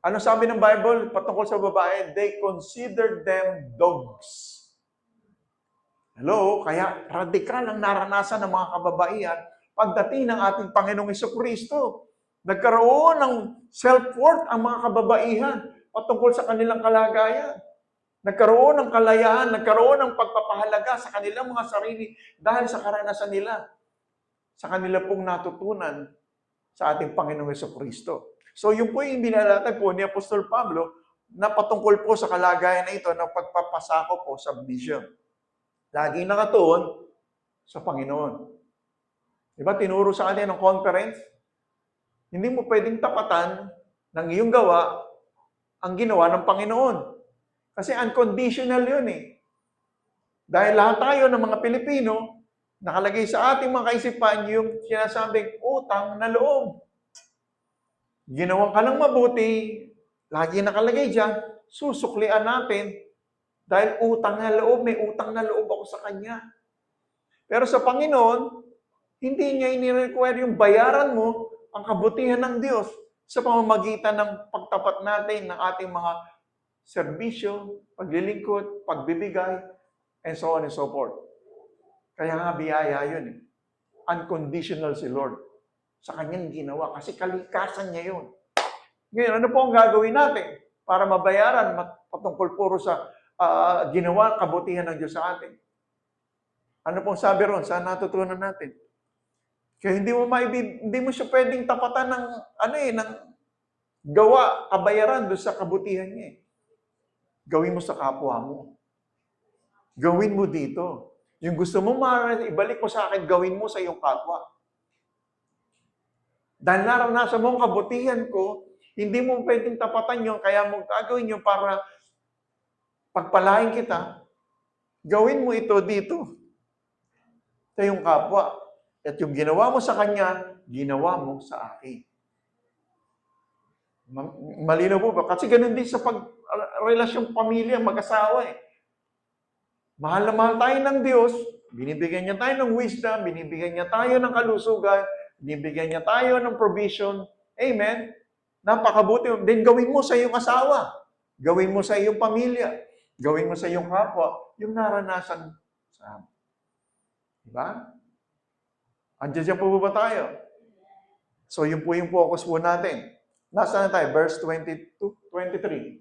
Ano sabi ng Bible patungkol sa babae? They consider them dogs. Hello, kaya radikal ang naranasan ng mga kababaihan pagdating ng ating Panginoong Jesucristo. Nagkaroon ng self-worth ang mga kababaihan patungkol sa kanilang kalagayan. Nagkaroon ng kalayaan, nagkaroon ng pagpapahalaga sa kanilang mga sarili dahil sa karanasan nila, sa kanila pong natutunan sa ating Panginoong Jesucristo. So yung po yung binalatag po ni Apostol Pablo na patungkol po sa kalagayan na ito ng pagpapasako po sa submission. Lagi nakatuon sa Panginoon. Diba, tinuro sa atin ng conference, hindi mo pwedeng tapatan ng iyong gawa ang ginawa ng Panginoon. Kasi unconditional yun eh. Dahil lahat tayo ng mga Pilipino, nakalagay sa ating mga kaisipan yung sinasabing utang na loob. Ginawa ka ng mabuti, lagi nakalagay dyan, susuklian natin dahil utang na loob, may utang na loob ako sa Kanya. Pero sa Panginoon, hindi niya ini-require yung bayaran mo ang kabutihan ng Diyos sa pamamagitan ng pagtapat natin ng ating mga serbisyo, paglilingkod, pagbibigay, and so on and so forth. Kaya nga biyaya yun eh. Unconditional si Lord sa kanyang ginawa kasi kalikasan niya yun. Ngayon, ano po ang gagawin natin para mabayaran patungkol puro sa ginawa, kabutihan ng Diyos sa atin? Ano pong sabi ron? Saan natutunan natin? Kaya hindi mo siya pwedeng tapatan ng ng gawa, kabayaran doon sa kabutihan niya. Gawin mo sa kapwa mo. Gawin mo dito. Yung gusto mo ibalik mo sa akin, gawin mo sa iyong kapwa. Dahil naranasan mo ang kabutihan ko, hindi mo pwedeng tapatan yun, kaya mo gagawin yun para pagpalain kita. Gawin mo ito dito. Sa iyong kapwa. At yung ginawa mo sa kanya, ginawa mo sa akin. Malinaw po ba? Kasi ganun din sa relasyon pamilya, mag-asawa eh. Mahal na mahal tayo ng Diyos, binibigyan niya tayo ng wisdom, binibigyan niya tayo ng kalusugan, binibigyan niya tayo ng provision. Amen? Napakabuti. Then gawin mo sa iyong asawa. Gawin mo sa iyong pamilya. Gawin mo sa iyong kapwa. Yung naranasan sa amin. Diba? Andiyan po ba tayo? So yun po yung focus po natin. Nasaan na tayo? Verse 22, 23.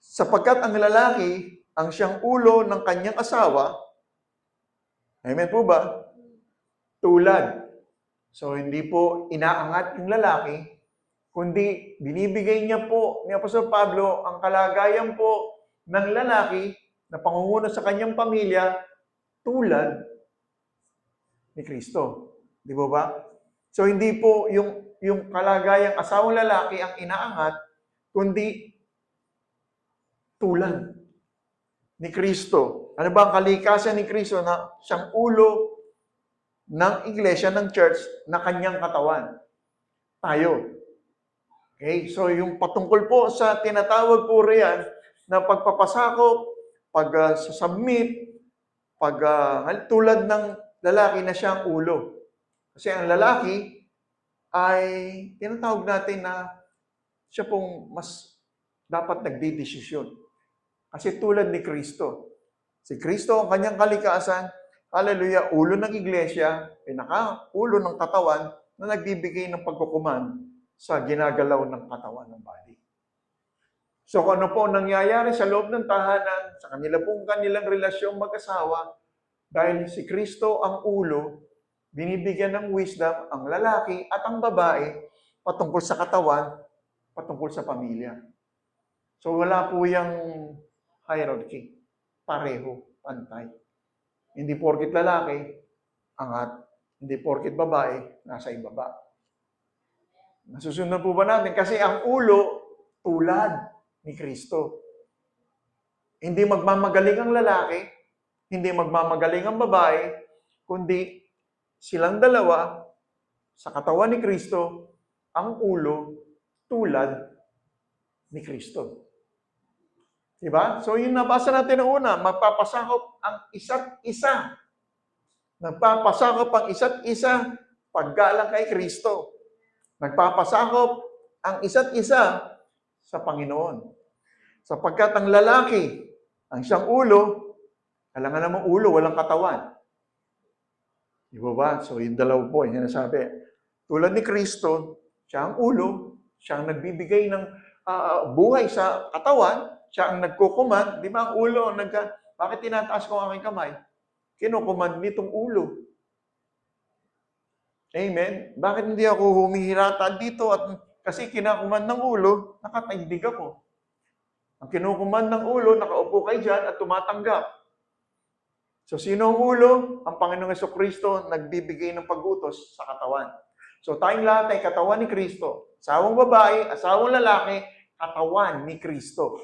Sapagkat ang lalaki ang siyang ulo ng kanyang asawa, amen po ba? Tulad. So, hindi po inaangat yung lalaki, kundi binibigay niya po ni Apostol Pablo ang kalagayan po ng lalaki na pangunguna sa kanyang pamilya tulad ni Kristo. Di ba? So, hindi po yung kalagayang asawang lalaki ang inaangat, kundi tulad ni Kristo. Ano ba ang kalikasan ni Kristo na siyang ulo ng iglesia, ng church, na kanyang katawan? Tayo. Okay? So, yung patungkol po sa tinatawag po riyan na pagpapasakop, pag-submit, tulad ng lalaki na siyang ulo. Kasi ang lalaki ay tinatawag natin na siya pong mas dapat nagdidesisyon. Kasi tulad ni Kristo. Si Kristo, ang kanyang kalikasan, hallelujah, ulo ng iglesia, pinaka-ulo ng katawan na nagbibigay ng pagkukuman sa ginagalaw ng katawan ng body. So kung ano po nangyayari sa loob ng tahanan, sa kanilang relasyong mag-asawa, dahil si Kristo ang ulo, binibigyan ng wisdom ang lalaki at ang babae patungkol sa katawan, patungkol sa pamilya. So wala po yung hierarchy. Pareho, pantay. Hindi porkit lalaki, angat. Hindi porkit babae, nasa ibaba. Nasusunod po ba natin? Kasi ang ulo, tulad ni Kristo. Hindi magmamagaling ang lalaki, hindi magmamagaling ang babae, kundi silang dalawa, sa katawan ni Kristo, ang ulo, tulad ni Kristo. Diba? So yung nabasa natin na una, magpapasakop ang isa't isa. Nagpapasakop ang isa't isa paggalang kay Kristo. Nagpapasakop ang isa't isa sa Panginoon. Sapagkat ang lalaki, ang siyang ulo, alangan namang ulo, walang katawan. Di ba? So yung dalaw po, yung sinasabi. Tulad ni Kristo, siya ang ulo, siya ang nagbibigay ng buhay sa katawan, siya ang nagkukuman. Di ba ang ulo, bakit tinataas ko ang aking kamay? Kinukuman nitong ulo. Amen? Bakit hindi ako humihirata dito at kasi kinakuman ng ulo, nakataindig ako. Ang kinukuman ng ulo, nakaupo kayo dyan at tumatanggap. So, sino ang ulo? Ang Panginoong Jesucristo nagbibigay ng pag-utos sa katawan. So, tayong lahat ay katawan ni Kristo. Asawang babae, asawang lalaki, katawan ni Kristo.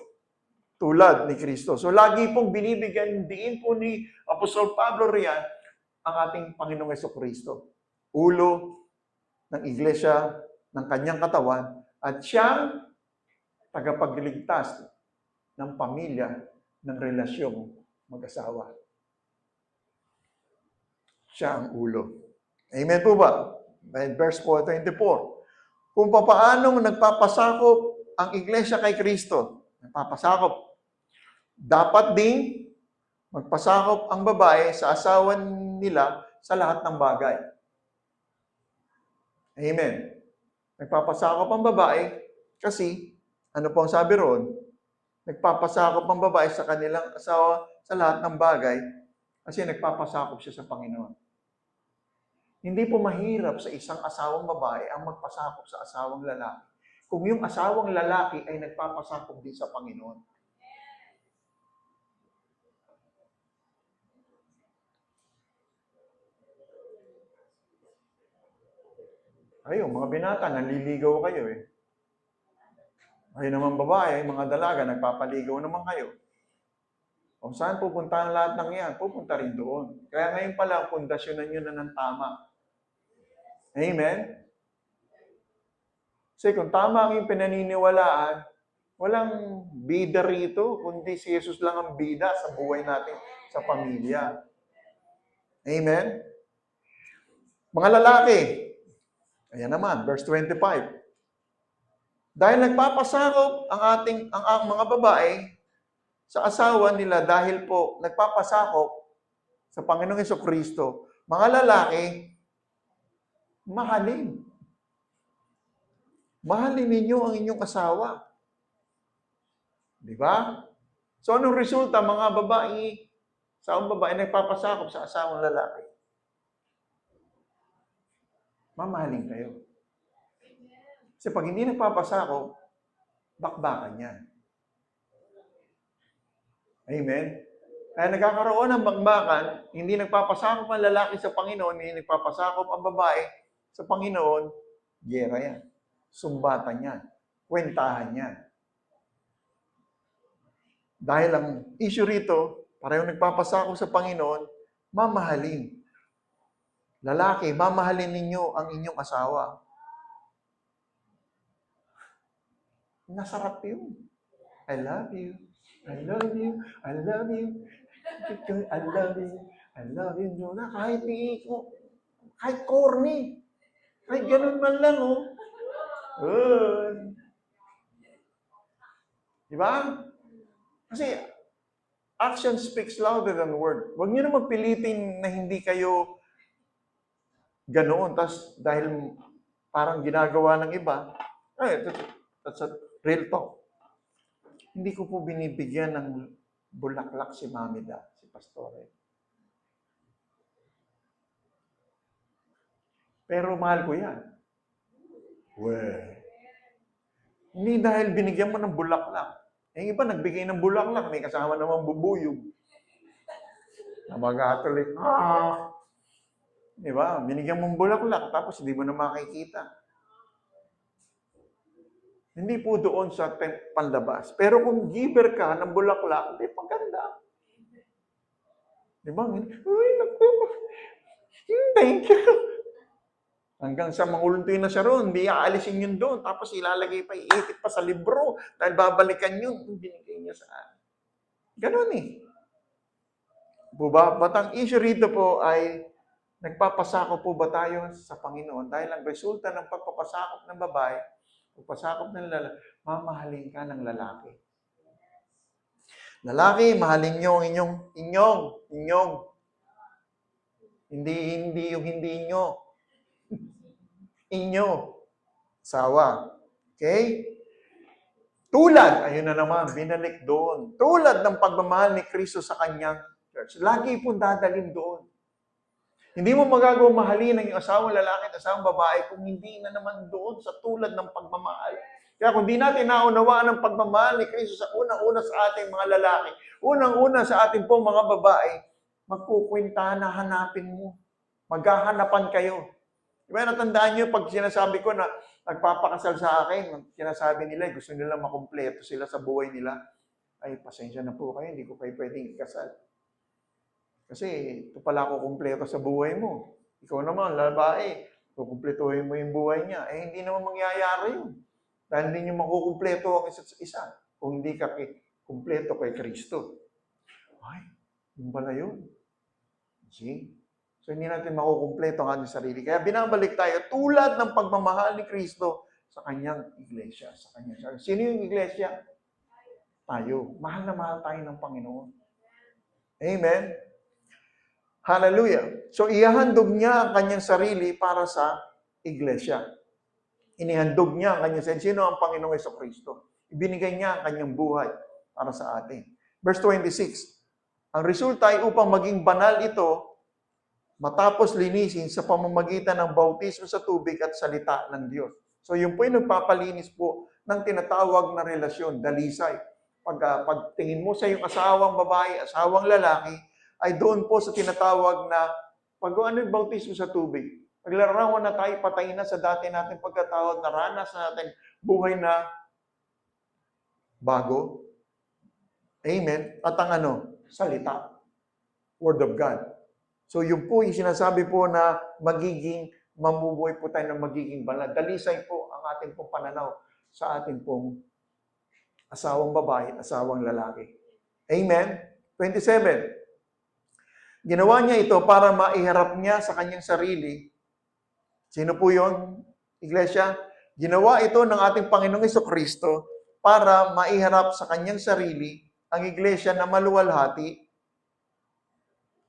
Tulad ni Kristo. So, lagi pong binibigyan diin po ni Apostol Pablo riyan ang ating Panginoong Jesucristo. Ulo ng iglesia, ng kanyang katawan, at siyang tagapagligtas ng pamilya ng relasyong mag-asawa. Siya ang ulo. Amen po ba? Verse 4:24. Kung papaanong nagpapasakop ang iglesia kay Kristo, nagpapasakop, dapat ding magpasakop ang babae sa asawa nila sa lahat ng bagay. Amen. Nagpapasakop ang babae kasi, ano po ang sabi roon? Nagpapasakop ang babae sa kanilang asawa sa lahat ng bagay kasi nagpapasakop siya sa Panginoon. Hindi po mahirap sa isang asawang babae ang magpasakop sa asawang lalaki kung yung asawang lalaki ay nagpapasakop din sa Panginoon. Kayo, mga binata, naliligaw kayo eh. Kayo naman babae, mga dalaga, nagpapaligaw naman kayo. Kung saan pupunta ang lahat ng yan, pupunta rin doon. Kaya ngayon pala, pundasyonan nyo na ng tama. Amen? Kasi kung tama ang yung pinaniniwalaan, walang bida rito, kundi si Jesus lang ang bida sa buhay natin, sa pamilya. Amen? Mga lalaki, ayan naman, verse 25. Dahil nagpapasakop ang mga babae sa asawa nila dahil po nagpapasakop sa Panginoong Jesucristo, mga lalaki, mahalin. Mahalin ninyo ang inyong asawa. Di ba? So, anong resulta, mga babae, asawang babae nagpapasakop sa asawang lalaki? Mamahalin kayo. Kasi pag hindi nagpapasakop, bakbakan yan. Amen? Kaya nagkakaroon ng bakbakan, hindi nagpapasakop ang lalaki sa Panginoon, hindi nagpapasakop ang babae sa Panginoon, gera yan. Sumbatan yan. Kwentahan yan. Dahil ang issue rito, parehong nagpapasakop sa Panginoon, mamahalin. Lalaki, mamahalin ninyo ang inyong asawa. Nasarap yun. I love you. I love you. I love you. I love you. I love you. Na kahit kahit corny. Kahit ganun man lang, oh. Diba? Kasi action speaks louder than word. Huwag niyo na magpilitin na hindi kayo ganoon. Tapos dahil parang ginagawa ng iba, that's a real talk. Hindi ko po binibigyan ng bulaklak si Mamida, si Pastore. Pero mahal ko yan. Hindi dahil binigyan mo ng bulaklak. Yung iba nagbigay ng bulaklak, may kasama namang bubuyog. Na mag-atuloy, diba? Binigyan mong bulaklak, tapos hindi mo na makikita. Hindi po doon sa panlabas. Pero kung giver ka ng bulaklak, hindi paganda. Diba? Uy, naku. Thank you. Hanggang sa manguluntoy na siya roon, hindi aalisin yun doon. Tapos ilalagay pa, iipit pa sa libro. Dahil babalikan yun. Binigay niya sa akin. Ganun eh. But ang issue rito po ay, nagpapasakop po ba tayo sa Panginoon? Dahil ang resulta ng pagpapasakop ng babae, pagpasakop ng lalaki, mamahalin ka ng lalaki. Lalaki, mahalin nyo ang inyong. Hindi yung hindi nyo. Inyo. Sawa. Okay? Tulad, ayun na naman, binalik doon. Tulad ng pagmamahal ni Kristo sa kanyang church. Lagi pong dadalhin doon. Hindi mo magagawa mahalin ang iyong asawang lalaki at asawang babae kung hindi na naman doon sa tulad ng pagmamahal. Kaya kung di natin naunawaan ang pagmamahal ni Kristo sa unang-una sa ating mga lalaki, unang-una sa ating pong mga babae, magkukwentahan na hanapin mo. Maghahanapan kayo. Diba, natandaan nyo, pag sinasabi ko na nagpapakasal sa akin, sinasabi nila, gusto nila makumpleto sila sa buhay nila, ay, pasensya na po kayo, hindi ko kayo pwedeng ikasal. Kasi ito pala ako kumpleto sa buhay mo. Ikaw naman, babae, kukumpletuhin mo yung buhay niya. Eh, hindi naman mangyayari yun. Dahil hindi nyo makukumpleto ang isa't isa kung hindi ka kumpleto kay Kristo. Ay, yun pala yun. See? So, hindi natin makukumpleto ang ating sarili. Kaya binabalik tayo tulad ng pagmamahal ni Kristo sa kanyang iglesia. Sa kanyang church. Sino yung iglesia? Tayo. Mahal na mahal tayo ng Panginoon. Amen? Hallelujah. So, ihahandog niya ang kanyang sarili para sa iglesia. Inihandog niya ang kanyang sarili. Sino ang Panginoong Jesucristo? Ibinigay niya ang kanyang buhay para sa atin. Verse 26. Ang resulta ay upang maging banal ito, matapos linisin sa pamamagitan ng bautismo sa tubig at salita ng Diyos. So, yun po yung nagpapalinis po ng tinatawag na relasyon, dalisay. Pagtingin mo sa iyong asawang babae, asawang lalaki, ay doon po sa tinatawag na ano yung bautismo sa tubig. Paglarawan na tayo, patay na sa dati natin pagkatao, naranas na natin buhay na bago. Amen. At ang salita. Word of God. So yun po yung sinasabi po na mamubuhay po tayo ng magiging banal. Dalisay po ang ating pong pananaw sa ating pong asawang babae at asawang lalaki. Amen. 27. Ginawa niya ito para maiharap niya sa kanyang sarili. Sino po yun, iglesia? Ginawa ito ng ating Panginoong Jesucristo para maiharap sa kanyang sarili ang iglesia na maluwalhati.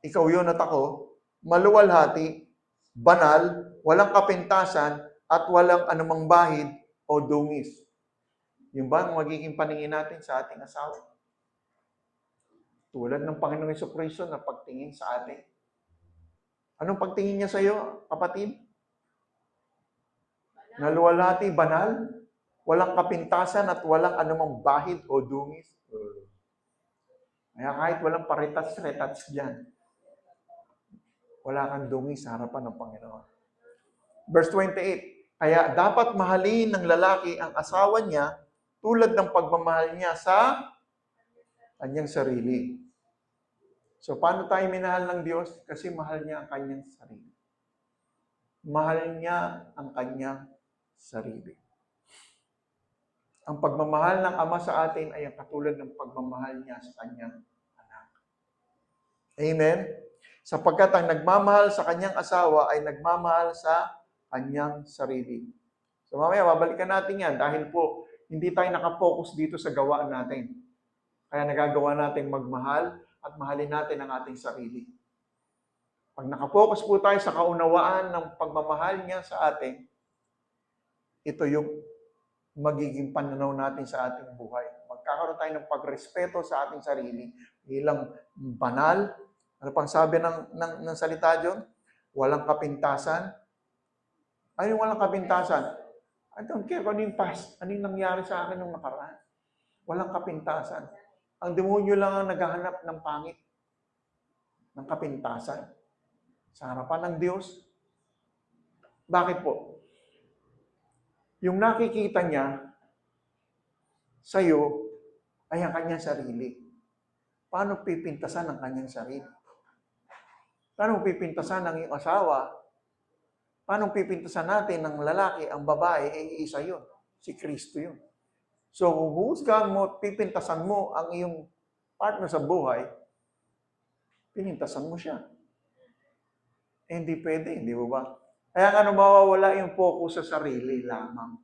Ikaw yun at ako. Maluwalhati, banal, walang kapintasan, at walang anumang bahid o dungis. Yung ba ang magiging paningin natin sa ating asawa? Tulad ng Panginoong Jesucristo na pagtingin sa atin. Anong pagtingin niya sa iyo, kapatid? Naluwalhati, banal, walang kapintasan at walang anumang bahid o dungis. Kaya kahit walang paritats-retats dyan, wala kang dungis sa harapan ng Panginoon. Verse 28, kaya dapat mahalin ng lalaki ang asawa niya tulad ng pagmamahal niya sa kanyang sarili. So, paano tayo minahal ng Diyos? Kasi mahal niya ang kanyang sarili. Mahal niya ang kanyang sarili. Ang pagmamahal ng Ama sa atin ay ang katulad ng pagmamahal niya sa kanyang anak. Amen? Sapagkat ang nagmamahal sa kanyang asawa ay nagmamahal sa kanyang sarili. So, mamaya, babalikan natin yan dahil po, hindi tayo nakapokus dito sa gawaan natin. Kaya nagagawa natin magmahal at mahalin natin ang ating sarili. Pag nakapokus po tayo sa kaunawaan ng pagmamahal niya sa atin, ito yung magiging pananaw natin sa ating buhay. Magkakaroon tayo ng pagrespeto sa ating sarili bilang banal. Ano pang sabi ng salita dyan? Walang kapintasan. Ano yung walang kapintasan? I don't care kung ano yung past. Ano yung nangyari sa akin nung nakaraan. Walang kapintasan. Ang demonyo lang ang naghahanap ng pangit, ng kapintasan sa harapan ng Diyos. Bakit po? Yung nakikita niya sa iyo ay ang kanyang sarili. Paano pipintasan ang kanyang sarili? Paano pipintasan ng iyong asawa Paano pipintasan natin ng lalaki, ang babae, isa yun. Si Kristo yun. So, kung huhusgahan mo, pipintasan mo ang iyong partner sa buhay, pinintasan mo siya. Hindi pwede, di ba? Kaya nga mawawala yung focus sa sarili lamang.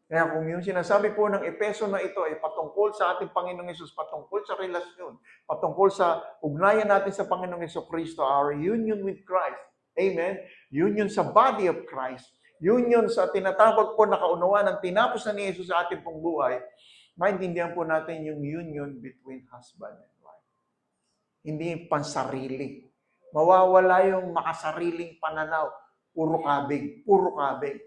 Kaya kung yung sinasabi po ng Epeso na ito ay patungkol sa ating Panginoong Hesus, patungkol sa relasyon, patungkol sa ugnayan natin sa Panginoong Hesukristo, our union with Christ. Amen? Union sa body of Christ. Union sa tinatawag po na kaunawaan ng tinapos na ni Jesus sa ating pong buhay, maintindihan po natin yung union between husband and wife. Hindi pansarili. Mawawala yung makasariling pananaw. Puro kabig. Puro kabig.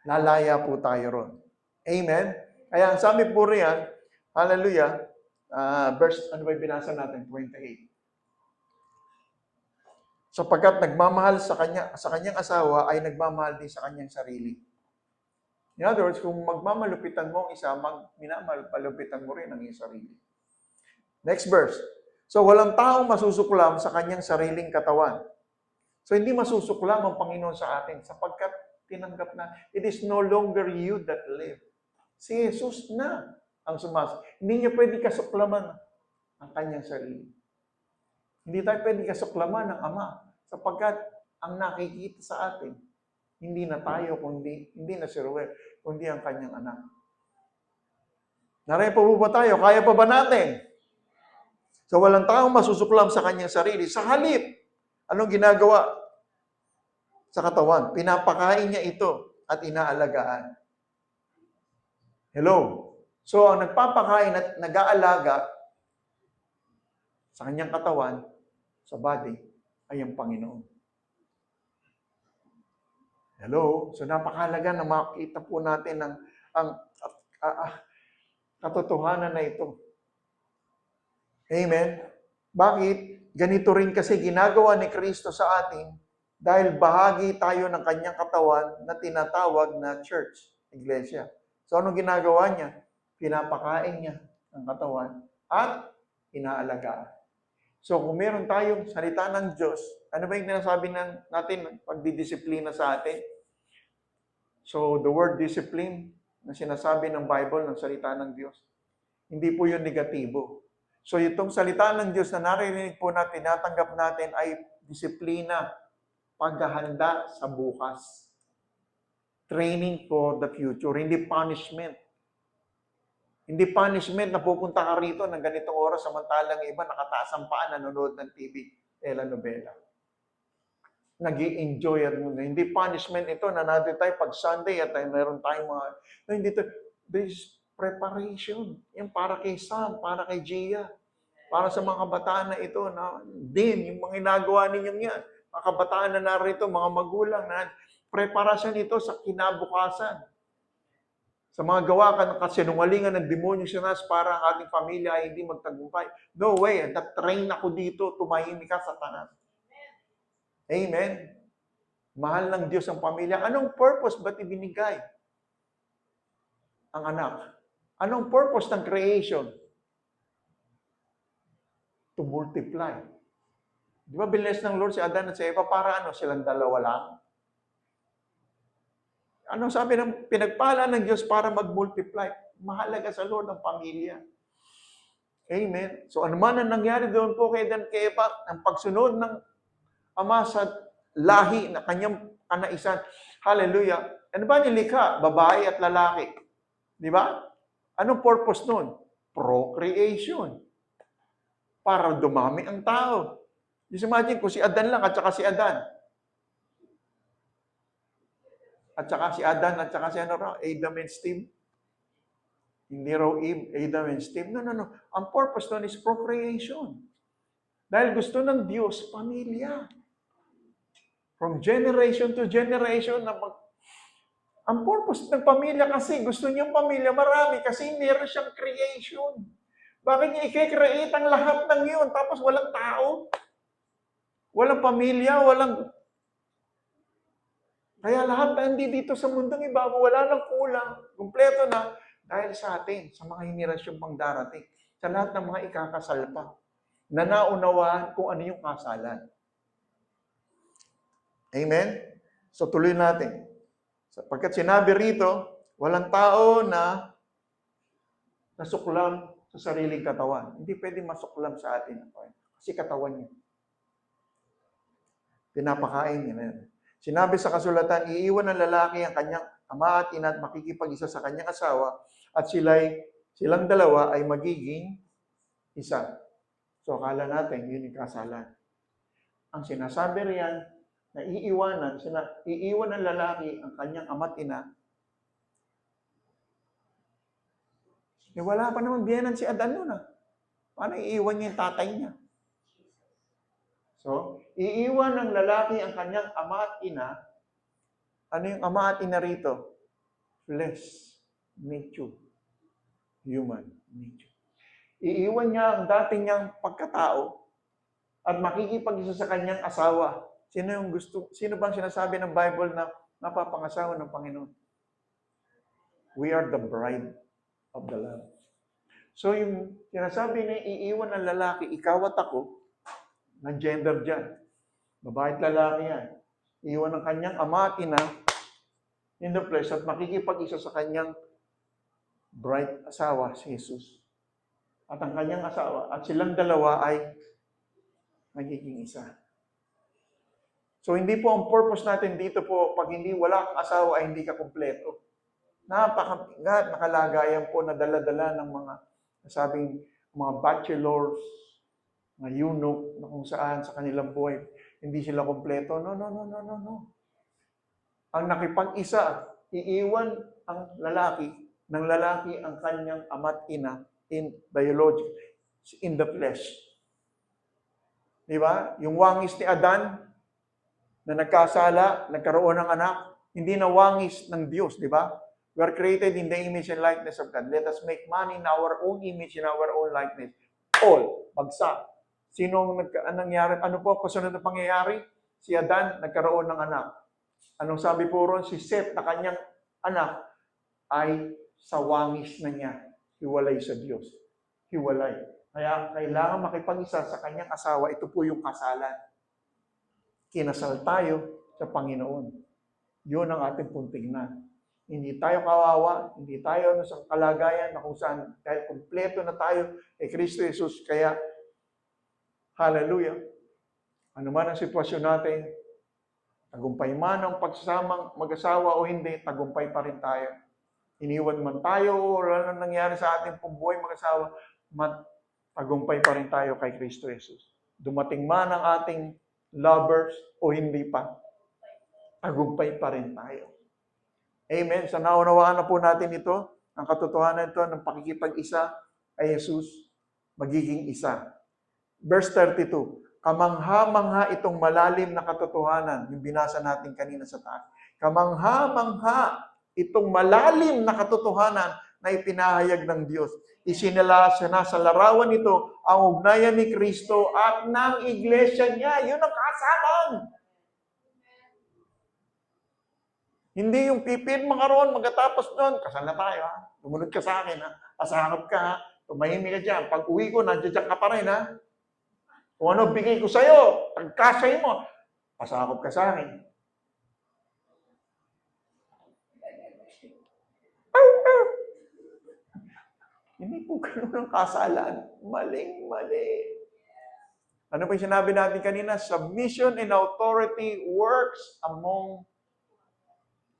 Lalaya po tayo ron. Amen? Kaya ang sabi po riyan, hallelujah, verse, ano ba yung binasa natin? 28. Sapagkat nagmamahal sa kanyang asawa ay nagmamahal din sa kanyang sarili. In other words, kung magmamalupitan mo ang isa, palupitan mo rin ang iyong sarili. Next verse. So, walang taong masusuklam sa kanyang sariling katawan. So, hindi masusuklam ang Panginoon sa atin sapagkat tinanggap na, it is no longer you that live. Si Jesus na ang Hindi niya pwede kasuklaman ang kanyang sarili. Hindi tayo pwede kasuklaman ng Ama sapagkat ang nakikita sa atin, hindi na tayo, hindi na si Ruel, kundi ang kanyang anak. Narepo ba tayo? Kaya pa ba natin? So, walang taong masusuklam sa kanyang sarili. Sa halip, anong ginagawa sa katawan? Pinapakain niya ito at inaalagaan. Hello? So, ang nagpapakain at nag-aalaga sa kanyang katawan, sa body, ay ang Panginoon. Hello? So, napakahalaga na makita po natin ang katotohanan na ito. Amen? Bakit? Ganito rin kasi ginagawa ni Kristo sa atin dahil bahagi tayo ng kanyang katawan na tinatawag na church, iglesia. So, anong ginagawa niya? Pinapakain niya ang katawan at inaalagaan. So, kung meron tayong salita ng Diyos, ano ba yung sinasabi natin pagdidisiplina sa atin? So, the word discipline na sinasabi ng Bible, ng salita ng Diyos, hindi po yun negatibo. So, itong salita ng Diyos na naririnig po natin, natanggap natin ay disiplina, paghahanda sa bukas. Training for the future, hindi punishment. Hindi punishment na pupunta ka rito ng ganitong oras samantalang iba nakataas ang paa, nanonood ng TV, telenovela. Nag-i-enjoy at hindi punishment ito na natin tayo pag Sunday at meron tayong mga, no, hindi to, this preparation. Yung para kay Sam, para kay Gia, para sa mga kabataan na ito, na din, yung mga ginagawa ninyong yan, mga kabataan na narito, mga magulang na preparasyon ito sa kinabukasan. Sa mga gawa ka ng kasinungalingan ng demonyo sinas para ang ating pamilya ay hindi magtagumpay. No way, na-train ako dito, tumahimik ka, Satanas. Amen? Mahal ng Diyos ang pamilya. Anong purpose ba't ibinigay ang anak? Anong purpose ng creation? To multiply. Di ba bilis ng Lord si Adan at si Eva para ano? Silang dalawa lang? Anong sabi ng pinagpala ng Diyos para mag-multiply? Mahalaga sa Lord ang pamilya. Amen. So ano man ang nangyari doon po kay Dan kay Eva, ang pagsunod ng Ama sa lahi na kanyang kanaisan. Hallelujah. Ano ba nilikha? Babae at lalaki. Di ba? Anong purpose nun? Procreation. Para dumami ang tao. Just imagine kung si Adan lang at saka si Adan. At saka si Adan, at saka si Adam and Steve. Hindi raw Eve, Adam and Steve. No. Ang purpose nun is procreation. Dahil gusto ng Diyos, pamilya. From generation to generation, ang purpose ng pamilya kasi, gusto niyang pamilya marami kasi meron siyang creation. Bakit niya i-create ang lahat ng yun? Tapos walang tao? Walang pamilya? Kaya lahat na hindi dito sa mundong iba, wala nang kulang. Kumpleto na dahil sa atin, sa mga henerasyon pang darating. Sa lahat ng mga ikakasal pa. Na naunawaan kung ano yung kasalan. Amen? So tuloy natin. Sapagkat sinabi rito, walang tao na nasuklam sa sariling katawan. Hindi pwedeng masuklam sa atin. Kasi katawan niya. Pinapakain niya na yan. Sinabi sa kasulatan, iiwan ng lalaki ang kanyang ama at ina at makikipag-isa sa kanyang asawa at silang dalawa ay magiging isa. So akala natin, yun yung kasalan. Ang sinasabi riyan, na iiwan ng lalaki ang kanyang ama at ina. Wala pa naman biyenan si Adan nun ah. Paano iiwan niya yung tatay niya? So, iiwan ng lalaki ang kanyang ama at ina. Ano yung ama at ina rito? Flesh, nature, human nature. Iiwan niya ang dating niyang pagkatao at makikipag-isa sa kanyang asawa. Sino bang sinasabi ng Bible na napapangasawa ng Panginoon? We are the bride of the Lamb. So yung sinasabi na iiwan ng lalaki, ikaw at ako, ng gender dyan. Babae at lalaki yan. Iiwan ng kanyang ama at ina in the flesh at makikipag-isa sa kanyang bride asawa, si Jesus. At ang kanyang asawa, at silang dalawa ay magiging isa. So hindi po ang purpose natin dito po, pag hindi wala kang asawa ay hindi ka kumpleto. Napakabigat, nakalagayan po na dala-dala ng mga sabing mga bachelors, mga eunuch, na kung saan sa kanilang buhay, hindi sila kumpleto. No. Ang nakipag-isa, iiwan ang lalaki, ng lalaki ang kanyang ama't ina in biology, in the flesh. Di ba? Yung wangis ni Adan, na nagkasala, nagkaroon ng anak, hindi na wangis ng Diyos, di ba? We are created in the image and likeness of God. Let us make man in our own image, in our own likeness. All, bagsak. Nangyari? Ano po, kasunod na pangyayari? Si Adan, nagkaroon ng anak. Anong sabi po ron? Si Seth, na kanyang anak, ay sa wangis na niya. Hiwalay sa Diyos. Hiwalay. Kaya kailangan makipag-isa sa kanyang asawa. Ito po yung kasalan. Kinasal tayo sa Panginoon. Yun ang ating pong tignan. Hindi tayo kawawa, hindi tayo sa kalagayan na kung saan, dahil kumpleto na tayo kay Kristo Jesus. Kaya, hallelujah, ano man ang sitwasyon natin, tagumpay man ang pagsasamang mag-asawa o hindi, tagumpay pa rin tayo. Iniwan man tayo o ano nangyari sa ating pong buhay mag-asawa, tagumpay pa rin tayo kay Kristo Jesus. Dumating man ang ating lovers o hindi pa, tagumpay pa rin tayo. Amen. So naunawaan na po natin ito, ang katotohanan ito ng pakikipag-isa kay Jesus, magiging isa. Verse 32, kamangha-mangha itong malalim na katotohanan, yung binasa natin kanina sa taas. Kamangha-mangha itong malalim na katotohanan na ipinahayag ng Diyos. Isinalasa na sa larawan nito ang ugnayan ni Kristo at ng iglesia niya. Yun ang kasalan. Hindi yung pipirma ka roon, magkatapos doon, kasal na tayo ha. Tumunod ka sa akin ha. Pasakap ka ha. Tumahimik ka dyan. Pag uwi ko, nandiyan ka pa rin ha. Kung ano bigay ko sa'yo, pagkasay mo, pasakap ka sa akin. Hindi po ganun ang kasalan. Maling-mali. Ano pa yung sinabi natin kanina? Submission and authority works among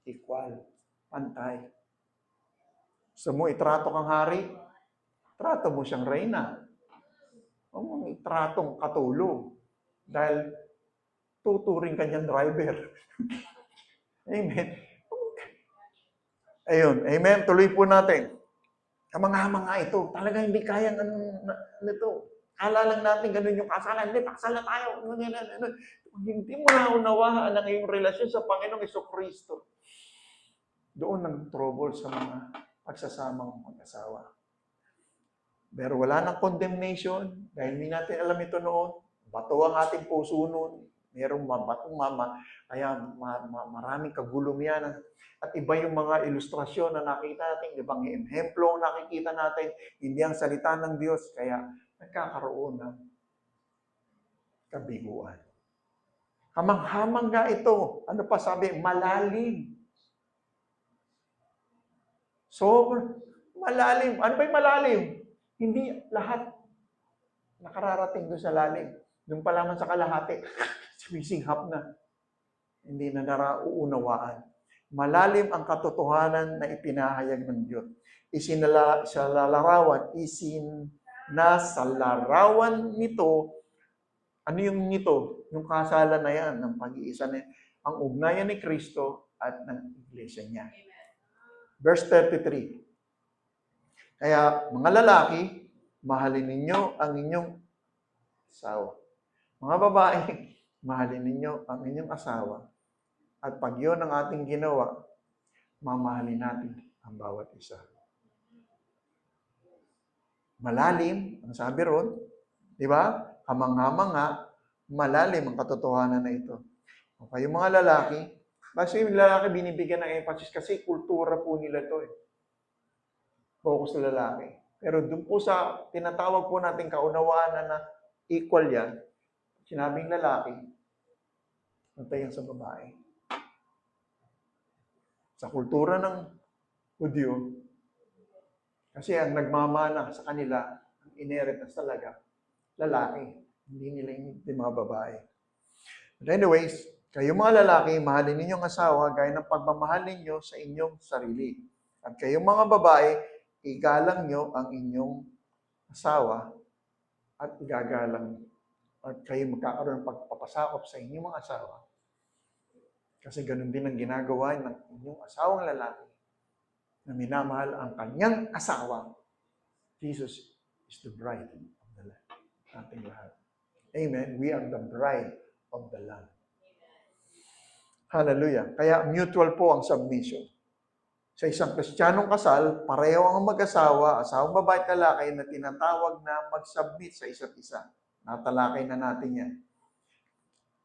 equal, pantay. Gusto mo, itrato kang hari, trato mo siyang reyna. Huwag mong itratong katulo. Dahil tuturing kanyang driver. Amen. Ayun, amen. Tuloy po natin. Kamangha-mangha ito. Talaga hindi kayang nito. Kala lang natin ganun yung kasalan. Hindi, pakasal na tayo. Hindi mo na unawahan ang iyong relasyon sa Panginoong Jesucristo. Doon ang trouble sa mga pagsasamang mag-asawa. Pero wala nang condemnation dahil hindi natin alam ito noon. Bato ang ating puso noon. Merong mabatong mama. Kaya maraming kagulong yan. At iba yung mga ilustrasyon na nakita natin. Ibang ehemplo ang nakikita natin. Hindi ang salita ng Diyos. Kaya nagkakaroon ng kabiguan. Hamang-hamang nga ito. Ano pa sabi? Malalim. So, malalim. Ano ba yung malalim? Hindi lahat nakararating doon sa lalim. Doon pa lamang sa kalahati, sumisinghap na. Hindi na narauunawaan. Malalim ang katotohanan na ipinahayag ng Diyos. Isinasalarawan nito, ano yung nito? Yung kasalan na yan, ng pag-iisa na yan. Ang ugnayan ni Kristo at ng iglesia niya. Verse 33. Kaya, mga lalaki, mahalin ninyo ang inyong asawa. Mga babae, mahalin ninyo ang inyong asawa. At pag yun ang ating ginawa, mamahalin natin ang bawat isa. Malalim, ang sabi ron, di ba? Hamang-hamang nga, malalim ang katotohanan na ito. O kayo mga lalaki, kasi yung lalaki binibigyan ng emphasis kasi kultura po nila to eh. Focus sa lalaki. Pero doon po sa tinatawag po natin kaunawaan na equal yan, sinabing lalaki, nantayan sa babae. Sa kultura ng Hudyo, kasi ang nagmamana sa kanila, ang inheritance talaga, lalaki. Hindi nila yung mga babae. But anyways, kayo mga lalaki, mahalin ninyong asawa gaya ng pagmamahal ninyo sa inyong sarili. At kayong mga babae, igalang nyo ang inyong asawa at igagalang at kayo magkakaroon ng pagpapasakop sa inyong mga asawa. Kasi ganun din ang ginagawa ng inyong asawang lalaki na minamahal ang kanyang asawa. Jesus is the bride of the Lamb. Ating lahat. Amen. We are the bride of the Lamb. Hallelujah. Kaya mutual po ang submission. Sa isang Kristiyanong kasal, pareho ang mag-asawa, asawang babae at lalaki na tinatawag na mag-submit sa isa't isa. Natalakay na natin yan.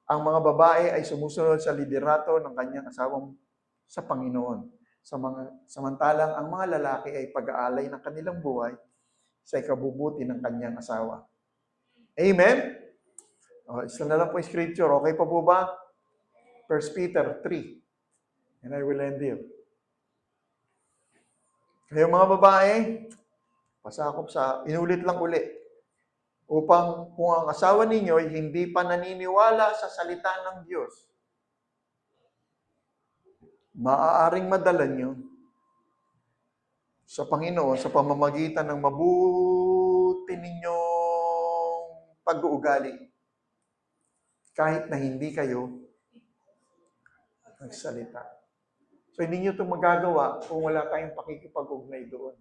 Ang mga babae ay sumusunod sa liderato ng kanyang asawang sa Panginoon. Samantalang ang mga lalaki ay pag-aalay ng kanilang buhay sa ikabubuti ng kanyang asawa. Amen? Isa na lang po yung scripture. Okay pa po ba? 1 Peter 3. And I will end here. Kayo mga babae, pasakop sa, inulit lang ulit, upang kung ang asawa ninyo ay hindi pa naniniwala sa salita ng Diyos, maaaring madala nyo sa Panginoon sa pamamagitan ng mabuti ninyong pag-uugali, kahit na hindi kayo nagsalita. So, hindi nyo ito magagawa kung wala tayong pakikipag-ugnay doon.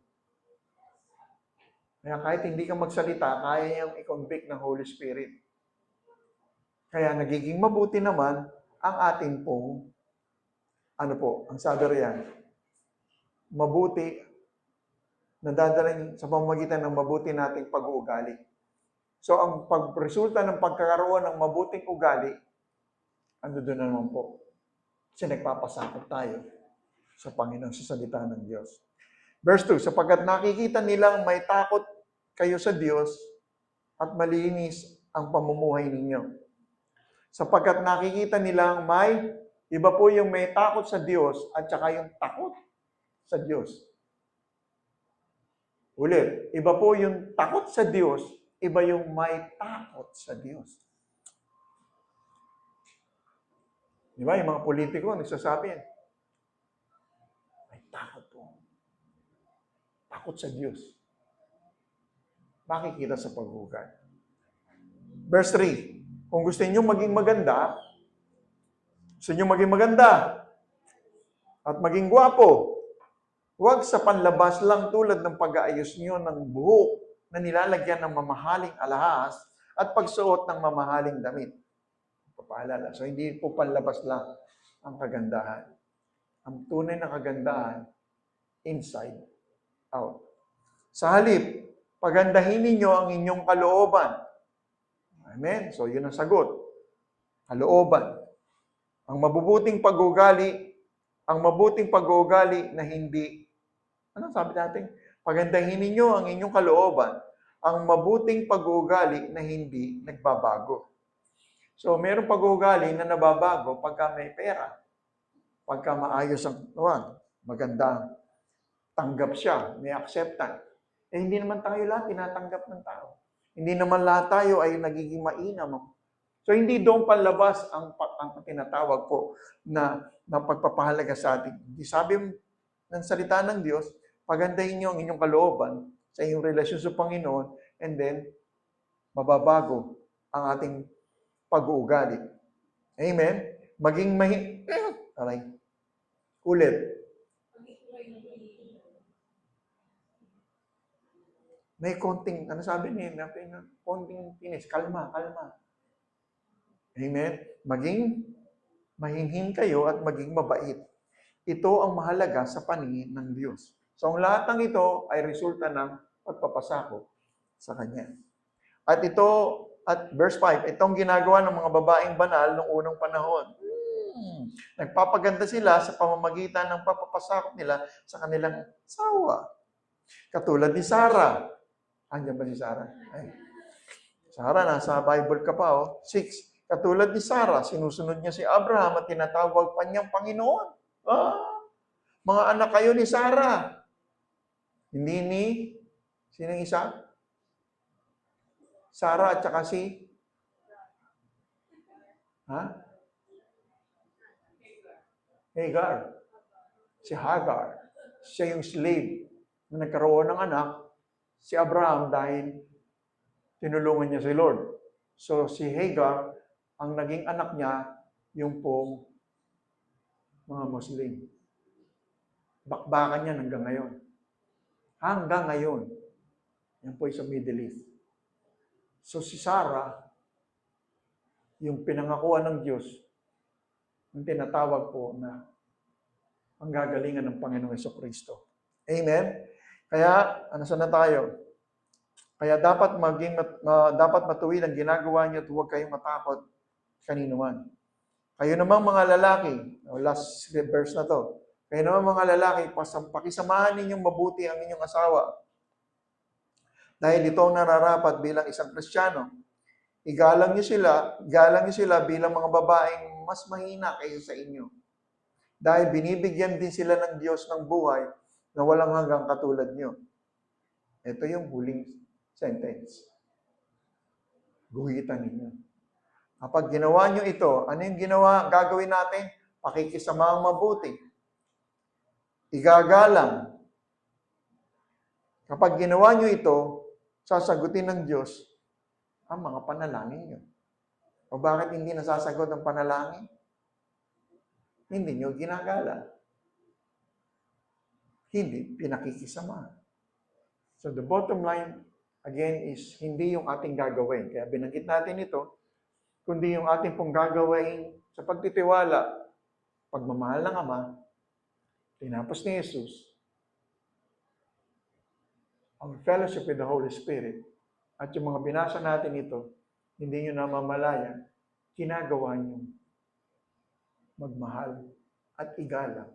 Kaya kahit hindi ka magsalita, kaya niyang i-convict ng Holy Spirit. Kaya nagiging mabuti naman ang ating pong, ang sabi riyan, mabuti, nadadala sa pamamagitan ng mabuti nating pag-uugali. So, ang pagresulta ng pagkakaroon ng mabuting ugali, ano doon na naman po? Kasi nagpapasakot tayo sa Panginoon, sa salita ng Diyos. Verse 2, sapagkat nakikita nilang may takot kayo sa Diyos at malinis ang pamumuhay ninyo. Sapagkat nakikita nilang iba po yung may takot sa Diyos at saka yung takot sa Diyos. Ulit, iba po yung takot sa Diyos, iba yung may takot sa Diyos. Di ba? Yung mga politiko, nagsasabi yan. May takot po. Takot sa Diyos. Makikita sa paghugat. Verse 3. Kung gusto niyo maging maganda at maging gwapo, huwag sa panlabas lang tulad ng pag-aayos niyo ng buhok na nilalagyan ng mamahaling alahas at pagsuot ng mamahaling damit. Papaalala. So, hindi po panlabas lang ang kagandahan. Ang tunay na kagandahan, inside out. Sa halip, pagandahin ninyo ang inyong kalooban. Amen? So, yun ang sagot. Kalooban. Ang mabuting pag-uugali na hindi, ano sabi natin? Pagandahin ninyo ang inyong kalooban. Ang mabuting pag-uugali na hindi nagbabago. So, mayroong pag-uugali na nababago pagka may pera. Pagka maayos ang maganda, tanggap siya, may acceptance. Hindi naman tayo lahat tinatanggap ng tao. Hindi naman lahat tayo ay nagiging mainam. So, hindi doon panlabas ang tinatawag po na pagpapahalaga sa atin. Sabi ng salita ng Diyos, pagandahin niyo ang inyong kalooban sa inyong relasyon sa Panginoon, and then, mababago ang ating pag-uugali. Amen? Maging ulit. May konting, sabi niya, konting tinis, kalma. Amen? Maging mahinhin kayo at maging mabait. Ito ang mahalaga sa paningin ng Diyos. So, ang lahat ng ito ay resulta ng pagpapasakop sa Kanya. At verse 5, itong ginagawa ng mga babaeng banal noong unang panahon. Nagpapaganda sila sa pamamagitan ng pagpapasakop nila sa kanilang asawa. Katulad ni Sarah. Andiyan ba si Sarah? Sarah, nasa Bible ka pa, 6. Katulad ni Sarah, sinusunod niya si Abraham at tinatawag pa niyang Panginoon. Mga anak kayo ni Sarah. Hindi ni, sinong isa? Sarah at saka si? Hagar. Si Hagar. Siya yung slave na nagkaroon ng anak, si Abraham dahil tinulungan niya si Lord. So si Hagar, ang naging anak niya, yung pong mga Muslim. Bakbakan niya hanggang ngayon. Hanggang ngayon. Yan po sa Middle East. So si Sarah, yung pinangakuan ng Diyos, yung tinatawag po na ang gagalingan ng Panginoong Jesucristo. Amen? Kaya, saan na tayo? Kaya dapat matuwid ang ginagawa niyo at huwag kayong matakot kanino man. Kayo namang mga lalaki, last verse na to, kayo namang mga lalaki, pakisamahan ninyong mabuti ang inyong asawa. Dahil ito ang nararapat bilang isang Kristiyano. Igalang niyo sila bilang mga babaeng mas mahina kaysa sa inyo. Dahil binibigyan din sila ng Diyos ng buhay na walang hanggang katulad niyo. Ito yung huling sentence. Guhitan ninyo. Kapag ginawa nyo ito, ano yung gagawin natin? Pakikisamaang mabuti. Igagalang. Kapag ginawa nyo ito, sasagutin ng Diyos ang mga panalangin nyo. O bakit hindi nasasagot ang panalangin? Hindi nyo ginagalang. Hindi pinakikisama. So the bottom line, again, is hindi yung ating gagawin. Kaya binanggit natin ito, kundi yung ating pong gagawin sa pagtitiwala, pagmamahal ng Ama, tinapos ni Jesus, ang fellowship with the Holy Spirit, at yung mga binasa natin ito, hindi nyo namamalayan, ginagawa nyo magmahal at igalang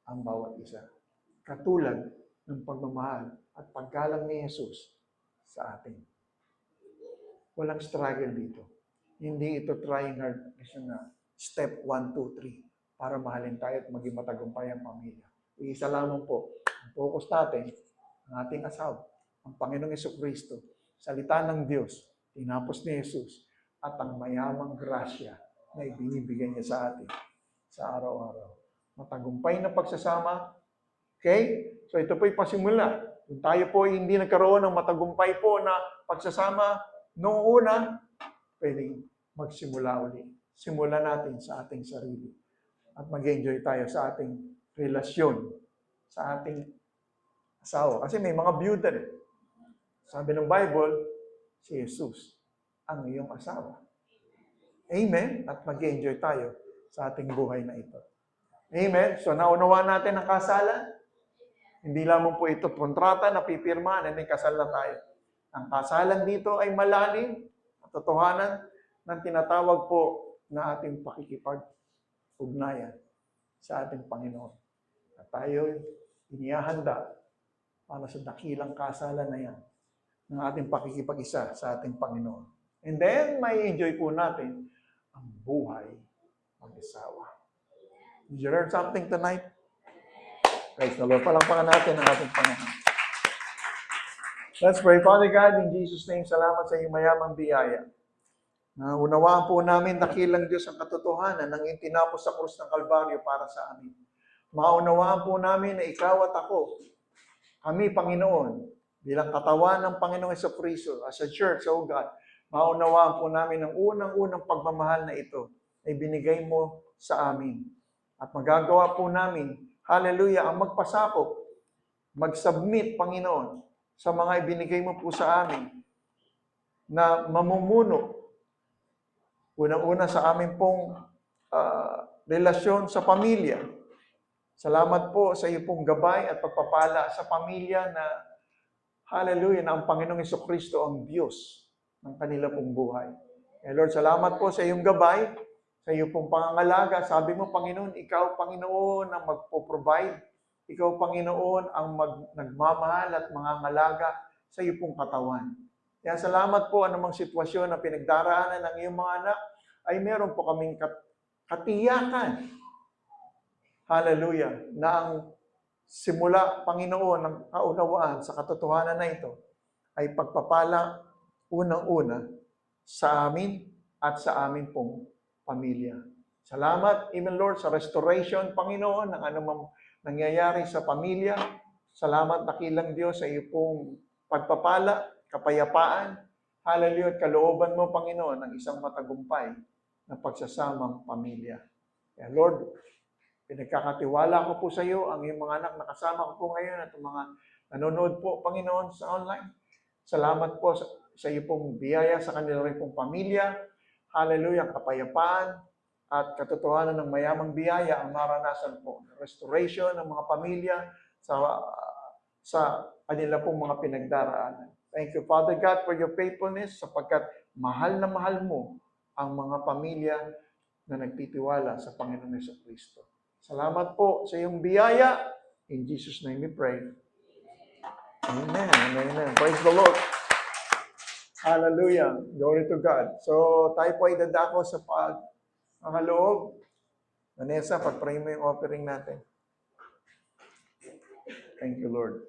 ang bawat isa. Katulad ng pagmamahal at paggalang ni Jesus sa atin. Walang struggle dito. Hindi ito trying hard na step 1, 2, 3 para mahalin tayo at maging matagumpay ang pamilya. Isa lamang po, ang focus natin, ang ating asawa, ang Panginoong Jesucristo, salita ng Diyos, tinapos ni Jesus, at ang mayamang grasya na ibinibigay niya sa atin sa araw-araw. Matagumpay na pagsasama. Okay? So ito po yung pasimula. Kung tayo po hindi nagkaroon ng matagumpay po na pagsasama noong una, pwedeng magsimula ulit. Simulan natin sa ating sarili. At mag-enjoy tayo sa ating relasyon, sa ating asawa. Kasi may mga byuda rin. Sabi ng Bible, si Jesus ang iyong asawa. Amen? At mag-enjoy tayo sa ating buhay na ito. Amen? So, naunawa natin ang kasalan. Hindi lamang po ito kontrata na pipirmahan, may kasal na tayo. Ang kasalan dito ay malalim at totohanan ng tinatawag po na ating pakikipag-ugnayan sa ating Panginoon. At tayo inihahanda para sa dakilang kasalan na yan ng ating pakikipag-isa sa ating Panginoon. And then, may enjoy po natin ang buhay mag-asawa. Did you learn something tonight? Praise the Lord. Palampakan natin ang ating Panginoon. Let's pray. Father God, in Jesus' name, salamat sa iyong mayamang biyaya. Unawaan po namin dakilang Diyos ang katotohanan ng itinapos sa krus ng Kalbaryo para sa amin. Maunawaan po namin na ikaw at ako, kami, Panginoon, bilang katawan ng Panginoong Jesucristo, as a church, oh God, maunawaan po namin ang unang-unang pagmamahal na ito ay binigay mo sa amin. At magagawa po namin, hallelujah, ang magpasakop, mag-submit, Panginoon, sa mga ibinigay mo po sa amin na mamumuno, unang-una sa amin pong relasyon sa pamilya. Salamat po sa iyo pong gabay at pagpapala sa pamilya na, hallelujah, na ang Panginoong Jesucristo ang Diyos ng kanila pong buhay. Lord, salamat po sa iyong gabay, sa iyo pong pangangalaga. Sabi mo, Panginoon, ikaw, Panginoon, ang magpo-provide. Ikaw, Panginoon, ang nagmamahal at mangangalaga sa iyo pong katawan. Kaya salamat po anumang sitwasyon na pinagdaraanan ng iyong mga anak, ay meron po kaming katiyakan. Hallelujah. Na ang simula, Panginoon, ng kaunawaan sa katotohanan na ito ay pagpapala unang-una sa amin at sa amin pong pamilya. Salamat, Amen Lord, sa restoration, Panginoon, ng anumang nangyayari sa pamilya. Salamat, dakilang Diyos, sa iyo pong pagpapala, kapayapaan, hallelujah, at kalooban mo, Panginoon, ng isang matagumpay na pagsasamang pamilya. Kaya Lord, pinagkakatiwala ko po sa iyo ang iyong mga anak na kasama ko po ngayon at mga nanonood po, Panginoon, sa online. Salamat po sa iyo pong biyaya sa kanila rin pong pamilya. Hallelujah, kapayapaan at katotohanan ng mayamang biyaya ang maranasan po. Restoration ng mga pamilya sa kanila pong mga pinagdaraanan. Thank you, Father God, for your faithfulness sapagkat mahal na mahal mo ang mga pamilya na nagtitiwala sa Panginoong Jesucristo. Salamat po sa iyong biyaya. In Jesus' name we pray. Amen. Amen. Praise the Lord. Hallelujah. Glory to God. So, tayo po ay dadako sa pagkakaloob. Vanessa, pag-pray mo yung offering natin. Thank you, Lord.